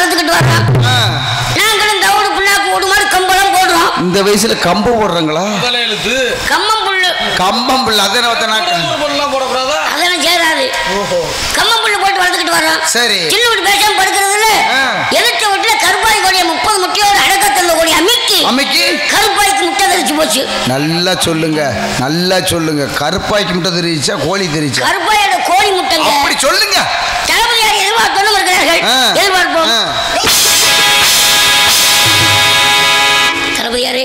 வளர்த்துக்கிட்டு வர்றோம். நாங்களும் தவிடு புண்ணாக்கு ஓடு மாதிரி கம்பளம் போடுறோம். இந்த வயசுல கம்பு போடுறாங்களா? கம்மம் புல்லு கம்பம் புல்லு அதெல்லாம் போடக்கூடாதா? அதெல்லாம் சேராது. கம்மம் புல்லு போட்டு வளர்த்துக்கிட்டு வர்றோம். சரி. சின்ன வீட்டு பேசாம படுக்கிறதுல எதிர்த்த வீட்டுல கருப்பாய் கோழிய 30 முட்டையோட அடக்கத்தந்த கோழி அமைக்கி கருப்பாய்க்கு முட்டை தெரிச்சு போச்சு. நல்லா சொல்லுங்க, நல்லா சொல்லுங்க. கருப்பாய்க்கு முட்டை தெரிச்சா கோழி தெரிச்சா? கருப்பாயோட கோழி முட்டைங்க. அப்படி சொல்லுங்க. தளபதியார் எதிர்பார்த்தோன்னு இருக்கிறார்கள். எதிர்பார்ப்போம். தளபதியாரே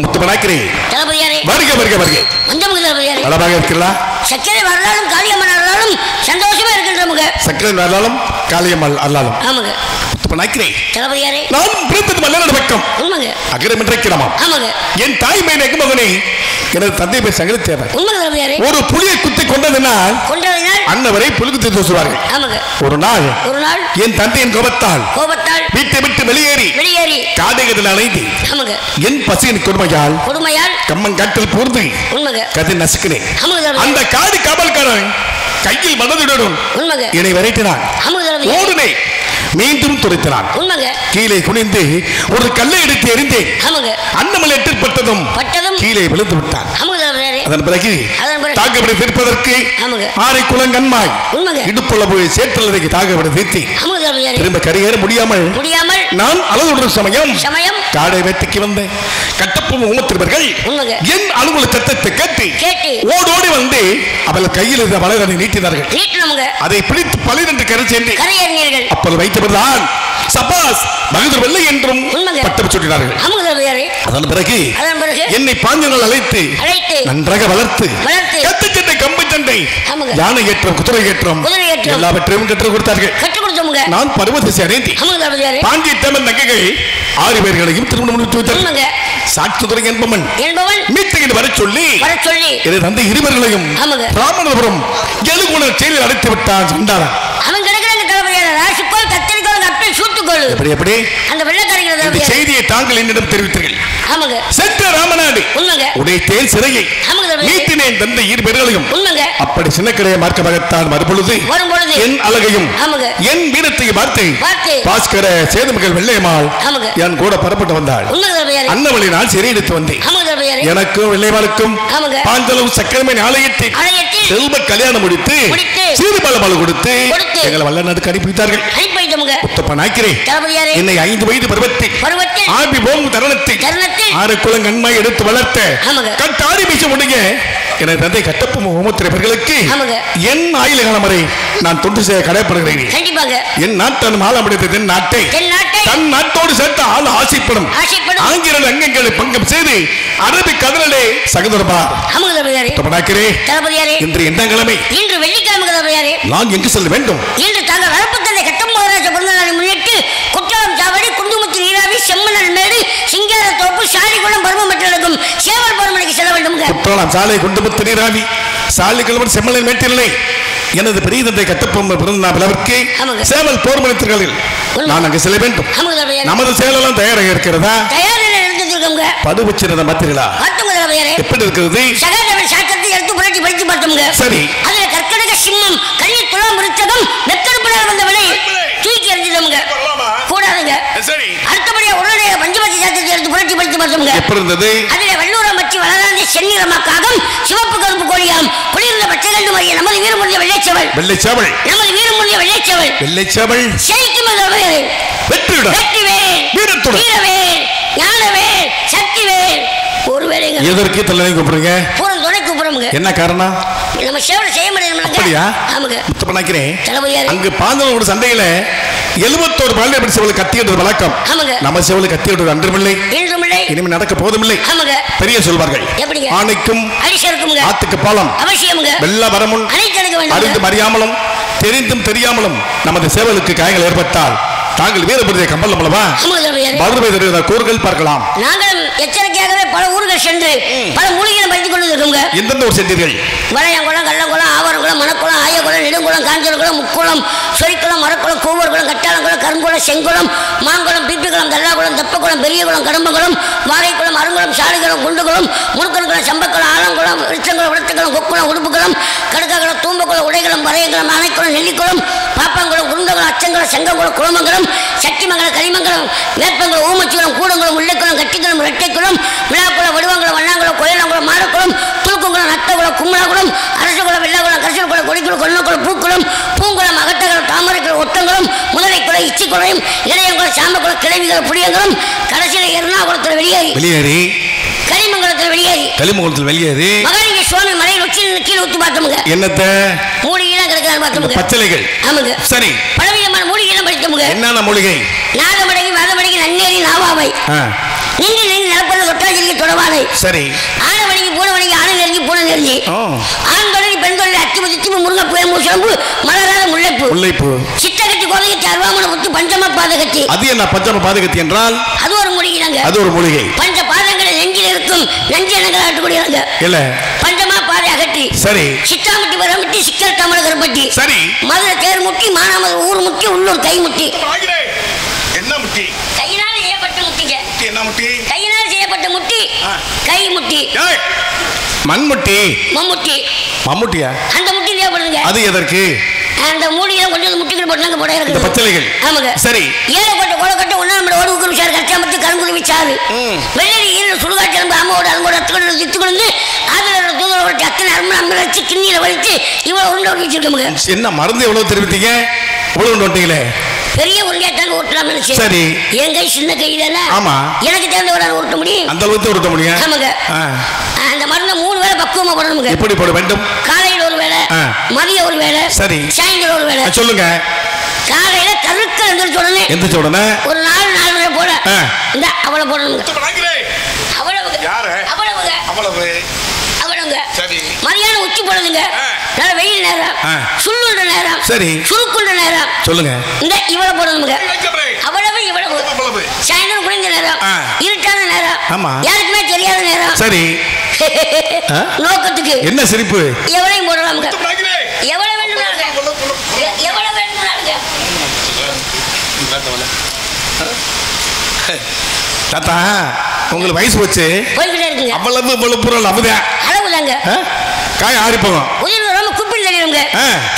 முத்துமனாக்கிறே. தளபதியாரே வருக வருக வருக. வந்தமுக தளபதியாரே. நலமாக இருக்கிறீர்களா? சக்கரை வரலாலும் காளியம்மன் அருளாலும் சந்தோஷமா இருக்கின்றமுக. சக்கரை வரலாலும் காளியம்மன் அருளாலும். ஆமாங்க. முத்துமனாக்கிறே. தளபதியாரே. நான் பிறந்தது மல்லனோட பக்கம். உண்மைங்க. அகிரம் என்றைக்கிறமா? ஆமாங்க. என் தாய் மேனக்கு மகனே எனது தந்தை பேர் சங்கர தேவர். உண்மைங்க தளபதியாரே. ஒரு புலியை குத்தி கொண்டதினால் அன்னவரை புலிகுத்தி தோசுவார்கள். ஆமாங்க. ஒரு நாள் என் தந்தையின் கோபத்தால் வீட்டை விட்டு வெளியேறி காடுகளில் அலைந்து என் பசியின் கொடுமையால் கம்மங்காட்டில் பூர்ந்து கதை நசுக்கினேன். அந்த காடு காவல்காரன் கையில் மனதுடன் என்னை விரட்டினான். ஓடுனேன். மீண்டும் துரைத்தினான். கீழே குனிந்து ஒரு கல்லை எடுத்து எறிந்தேன். அன்னமல் எட்டிற்பட்டதும் கீழே விழுந்து விட்டான். அதன் பிறகு தாக்கபடி தீர்ப்பதற்கு ஆரை குளங்கன்மாய் இடுப்புள்ள போய் சேற்றலதைக்கு தாக்கபடி தீர்த்தி திரும்ப கரையேற முடியாமல் நான் அழுதுடன் சமயம் காடை வேட்டைக்கு வந்தேன். கட்டப்பும் உமத்திருவர்கள் என் அலுவல சத்தத்தை கேட்டு ஓடோடி வந்து அவள் கையில் இருந்த வளையலை நீட்டினார்கள். அதை பிடித்து பலிரென்று கரை சேர்ந்து அப்போது வைத்தவர்தான் சபாஸ் மகதூர் வெள்ளை என்றும் பட்டம் சூட்டினார்கள். அதன் பிறகு என்னை பாஞ்சங்கள் அழைத்து நன்றாக வளர்த்து கத்துச்சண்டை கம்பு சண்டை யானை ஏற்றம் குதிரை ஏற்றம் எல்லாவற்றையும் கற்றுக் கொடுத்தார்கள். நான் பருவதிசை அடைந்து பாண்டிய தேவன் நகைகள் 6 பேர்களையும் திருமணம் முடித்து வைத்தார்கள். சாட்சி துறை என்பவன் மீட்டையில் வர சொல்லி எனது தந்தை இருவர்களையும் ராமநாதபுரம் எழுகுணர் செயலில் அடைத்து விட்டான். சண்டாளன் செய்தியை தாங்கள் என்னிடம் தெரிவித்தீர்கள். சென்ற ராமநாடு உடைத்தேன் சிறையை மீட்டினேன் தந்தை 2 பேர்களையும். அப்படி சின்னக்கடையை மார்க்கமாகத்தான் மறுபொழுது என் அழகையும் என் வீரத்தையும் பார்த்து பாஸ்கர சேதுமகள் வெள்ளையம்மாள் என் கூட பரப்பட்டு வந்தாள். அன்னவளை நான் சிறையெடுத்து வந்தேன். எனக்கும் வெள்ளையம்மாளுக்கும் பாஞ்சளவு சக்கரமேன் ஆலயத்தில் செல்வ கல்யாணம் முடித்து சீர்பாலமால் கொடுத்து எங்களை வல்ல நாட்டுக்கு அனுப்பித்தார்கள். என்னை 5 வயது பருவத்தில் ஆபி போகும் தருணத்தில் 6 குளங்கண்மாய் எடுத்து வளர்த்த கட்டாரி மீச முடிய எனது தந்தை கட்டப்பும் ஹோமத்திரர்களுக்கு என் ஆயுள காலம் வரை நான் தொண்டு செய்ய கடைப்படுகிறேன். என் நாட்டன் மாலமடைந்த தென் நாட்டை தன் நாட்டோடு சேர்த்து ஆள் ஆசைப்படும் ஆங்கில அங்கங்களை பங்கம் செய்து அரபி கதலே சகோதரபார் இன்று என்ன கிழமை? இன்று வெள்ளிக்கிழமை. நான் எங்கு செல்ல வேண்டும்? இன்று தங்கள் வளர்ப்பு தந்தை கட்டமோகராஜ பிறந்த நாளை முன்னிட்டு குற்றாலம் சாவடி குண்டுமுத்து நீராவி செம்மணல் மேடு சிங்கார தோப்பு சாலிகுளம் பருவம் பெற்றிருக்கும் சேவல் பருமனைக்கு செல்ல வேண்டும். குற்றாலம் சாலை குண்டுமுத்து நீராவி சாலிகுளம் செம்மணல் மேட்டில்லை எனது பெரிய தந்தை கட்டப்பொம்ம பிறந்த விழாவிற்கு சேவல் போர் மனிதர்களில் நான் அங்கு செல்ல வேண்டும். நமது சேலெல்லாம் தயாராக இருக்கிறதா? படுவச்சிருந்த மாத்திரங்களா எப்படி இருக்கிறது? எடுத்து புரட்டி படித்து பார்த்தோம்ங்க. சரி. அதுல கற்கடக சிம்மம் கண்ணி துலாம் விருச்சகம் நெத்தடுப்புல வந்த விலை தூக்கி எறிஞ்சிட்டோம்ங்க. கூடாதுங்க. சரி. அடுத்தபடியா உடனே பஞ்சபட்சி சாத்திரத்தை எடுத்து புரட்டி படித்து பார்த்தோம்ங்க. எப்படி இருந்தது? அதுல வெள்ளூரம் வச்சு வளராந்தி செந்நிறமாக்காகம் சிவப்பு கருப்பு கோழியாம் குளிர்ந்த பச்சைகண்டு மறிய நமது வீரமுடிய வெள்ளைச்சவள் நமது வீரமுடிய வெள்ளைச்சவள் செய்க்கும் வெற்றிவேல் ஞானவேல் சக்திவேல் ஒருவேளை எதற்கு தலைமை கூப்பிடுறீங்க? பூரம் துணை கூப்பிடுறோம்ங்க. என்ன காரணம்? நம்ம சேவலை செய்ய முடியாது. அப்படியா? ஆமாங்க. முத்தம் நினைக்கிறேன் அங்கு பாந்தவனோட சண்டையில 71 பழனி அப்படி சேவலை கத்தியது வழக்கம். நம்ம சேவலை கத்தியது அன்றுமில்லை இனிமே நடக்க போதுமில்லை. பெரிய சொல்வார்கள் ஆணைக்கும் ஆத்துக்கு பாலம் வெள்ள வரமும் அறிந்து அறியாமலும் தெரிந்தும் தெரியாமலும் நமது சேவலுக்கு காயங்கள் ஏற்பட்டால் தாங்கள் வீரபுரியை கம்பல் அல்லவா? கூறுகள் பார்க்கலாம். நாங்கள் எச்சரிக்கையாகவே பல ஊர்கள் சென்று பல மூலிகளை படித்துக் கொண்டு இருக்கோங்க. எந்தெந்த ஊர் சென்றீர்கள்? வளையங்குளம் கள்ளங்குளம் ஆவரங்குளம் மணக்குளம் ஆயகுளம் நெடுங்குளம் காஞ்சல்குளம் முக்குளம் சொரிக்குளம் மரக்குளம் கூவர்குளம் கட்டாளங்குளம் கருங்குளம் செங்குளம் மாங்குளம் பிப்பிக்குளம் தல்லாகுளம் தெப்பக்குளம் பெரியகுளம் கடம்பகுளம் வாழைக்குளம் அருங்குளம் சாலிகுளம் குண்டுகுளம் முருக்கன்குளம் சம்பக்குளம் ஆலங்குளம் விருச்சங்குளம் விளத்துக்குளம் கொக்குளம் உடுப்புக்குளம் கடுக்காக்குளம் தூம்பக்குளம் உடைகுளம் பனைக்குளம் பறையங்குளம் ஆனைக்குளம் நெல்லிக்குளம் பாப்பாங்குளம் குருந்தகுளம் அச்சங்குளம் செங்கங்குளம் குளமங்கலம் சட்டிமங்கலம் கரிமங்கலம் வேப்பங்குளம் ஊமச்சிக்குளம் கூடங்குளம் முல்லைக்குளம் கட்டிக்குளம் இரட்டைக்குளம் விழாக்குளம் வடுவங்குளம் வண்ணாங்குளம் கோயிலங்குளம் மாடக்குளம் துளுக்குங்குளம் நத்தகுளம் கும்மலாகுளம் அரசகுளம் வெள்ளாகுளம் கரிசல்குளம் கொடிக்குளம் கொன்னக்குளம் பூக்குளம் பூங்குளம் அகட்டகுளம் தாமரைக்குளம் ஒட்டங்குளம் முதலைக்குளம் இச்சிக்குளம் இளையங்குளம் சாம்பக்குளம் கிளவிகுளம் புளியங்குளம் கடைசியில் எர்ணாகுளத்தில் வெளியேறி களிமங்கலத்தில் வெளியேறி மகாலிங்க சுவாமி மலையில் உச்சி கீழே ஊத்தி பார்த்தோமுங்க. என்னத்த மூலிகைலாம் கிடக்குது பார்த்தோமுங்க. பச்சளைகள். ஆமாங்க. சரி. பலவிதமான மூலிகைலாம் படித்தோமுங்க. என்னென்ன மூலிகை? நாகமடகி வாதமடகி நன்னேரி நாவாவை. நின்று நின்று நிலப்பட தொட்டாஜிக்கு தொடவானை. சரி. ஆனவணிக்கு பூனவணிக்கு ஆனை நெருங்கி பூனை நெருங்கி. ஆண் தொடங்கி பெண் தொடங்கி அத்திப்பு தித்திப்பு முருங்கை முசம்பு மலராத முல்லைப்பூ. சித்தகத்தி கோதைக்கு அருவாமனை முத்து பஞ்சம பாதகத்தி. அது என்ன பஞ்சம பாதகத்தி என்றால்? அது ஒரு மூலிகைங்க. அது ஒரு மூலிகை. பஞ்ச பாதங்களை நெஞ்சில் இருக்கும் நெஞ்சு எண்ணங்கள் ஆட்டுக்கூடியவங்க. இல்ல. பஞ்சமா பாதை அகற்றி. சரி. சித்தாமுட்டி வரமுட்டி சிக்கல் தமிழகர்பட்டி. சரி. மதுரை தேர் முட்டி மானாமது ஊர் முட்டி உள்ளூர் கை முட்டி. என்ன முட்டி? கையினால் செய்யப்பட்ட முட்டிங்க. என்ன முட்டி? கையினால் செய்யப்பட்ட முட்டி. கை முட்டி. மண்முட்டி. மம்முட்டி. மம்முட்டியா? அந்த முட்டி தேவைப்படுதுங்க. அது எதற்கு? அந்த மூடியை கொண்டு வந்து முட்டிகள் போட்டாங்க போட இருக்குது. பச்சளைகள். ஆமாங்க. சரி. ஏலக்கோட்டை கோலக்கோட்டை ஒண்ணா நம்ம ஓடுக்கு சார் கச்சாமத்து கருங்குருவி சாறு. வெள்ளரி ஈரல் சுடுகாட்டு எலும்பு அம்மாவோட அதோட அத்துக்கொண்டு தித்துக்கொண்டு அதுல தூதரோட அத்தனை அருமை நம்ம வச்சு கிண்ணியில வலிச்சு இவ்வளவு உருண்டை ஓட்டி வச்சிருக்கோங்க. என்ன மருந்து எவ்வளவு தெரிவித்தீங்க? இவ்வளவு உண்டு ஓட்டிங்களே. பெரிய உருண்டையாத்தான் ஓட்டலாம்னு நினைச்சேன். சரி. என் கை சின்ன கை தானே. ஆமா. எனக்கு தேர்ந்தவரை ஓட்ட முடியும். அந்த அளவுக்கு ஓட்ட முடியும். ஆமாங்க. அந்த மருந்தை 3 வேளை பக்குவமா போடணுங்க. எப்படி போட வேண்டும்? காலையில் ஒரு வேளை, மதியம் ஒரு வேளை, சரி, சாயங்காலம் ஒரு வேளை. சொல்லுங்க. காலையில கருக்க எந்திரிச்ச உடனே ஒரு 4 வேளை போட இந்த அவளை போடணுங்க. அவ்வளவுங்க. மதியானம் உச்சி போடுதுங்க. நல்ல வெயில் நேரம், சுள்ளுண்ட நேரம், சரி, சுருக்குண்ட நேரம். சொல்லுங்க. இந்த இவ்வளவு போடணுங்க. அவ்வளவு இவ்வளவு. சாயந்தரம் குறைந்த நேரம், இருட்டான நேரம், யாருக்குமே தெரியாத நேரம். சரி. நோக்கத்துக்கு என்ன சிரிப்பு? எவ்வளவு போடலாமுங்க. எவ்வளவு வேணும்னாலுங்க. எவ்வளவு வேணும்னாலுங்க. தாத்தா உங்களுக்கு வயசு வச்சு போய்கிட்டே இருக்குங்க. அவ்வளவு இவ்வளவு பொருள் அப்படிதான் அளவுதாங்க. காய் ஆறி போகும். உயிர் ரொம்ப குப்பில் தெரியுங்க.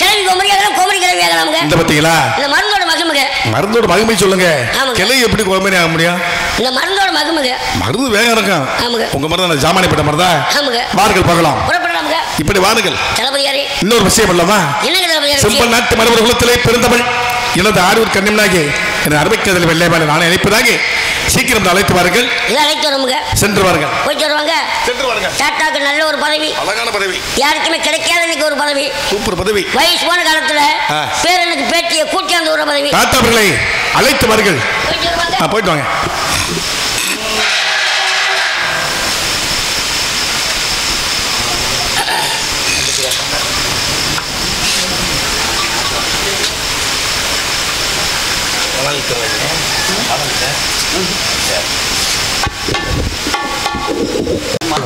கிளவி கோமரியாகலாம் கோமரி கிளவி ஆகலாமுங்க. இந்த பத்திங்களா? இந்த மருந்தோட மகிமைங்க. மருந்தோட மகிமை சொல்லுங்க. கிளவி எப்படி கோமரி ஆக முடியும்? இந்த மருந்தோட மகிமைங்க. மருந்து வேகம் இருக்கும். ஆமாங்க. உங்க மருந்து ஜாமானிப்பட்ட மருந்தா? ஆமாங்க. வாருங்கள் பார்க்கலாம். புறப்படலாமுங்க. இப்படி வாருங்கள். தளபதியாரே இன்னொரு விஷயம் அல்லவா? என்னங்க தளபதியாரே? செம்பல் நாட்டு மரபர் குலத்திலே பிறந்தவள் எனது ஆரூர் கண்ணியனாகி என் அருமைக்கதில் வெள்ளையபாலை நானே அழைப்பதாக சீக்கிரம் அழைத்து வாருங்கள். அழைத்து வருங்க. சென்று வாருங்கள். போயிட்டு வருவாங்க. சென்று வாருங்க. டாட்டாக்கு நல்ல ஒரு பதவி, அழகான பதவி, யாருக்குமே கிடைக்காத இன்னைக்கு ஒரு பதவி, சூப்பர் பதவி. வயசு போன காலத்துல பேரனுக்கு பேட்டியை கூட்டியாந்து ஒரு பதவி. டாட்டா அவர்களை அழைத்து வாருங்கள். போயிட்டு வாங்க. Come on.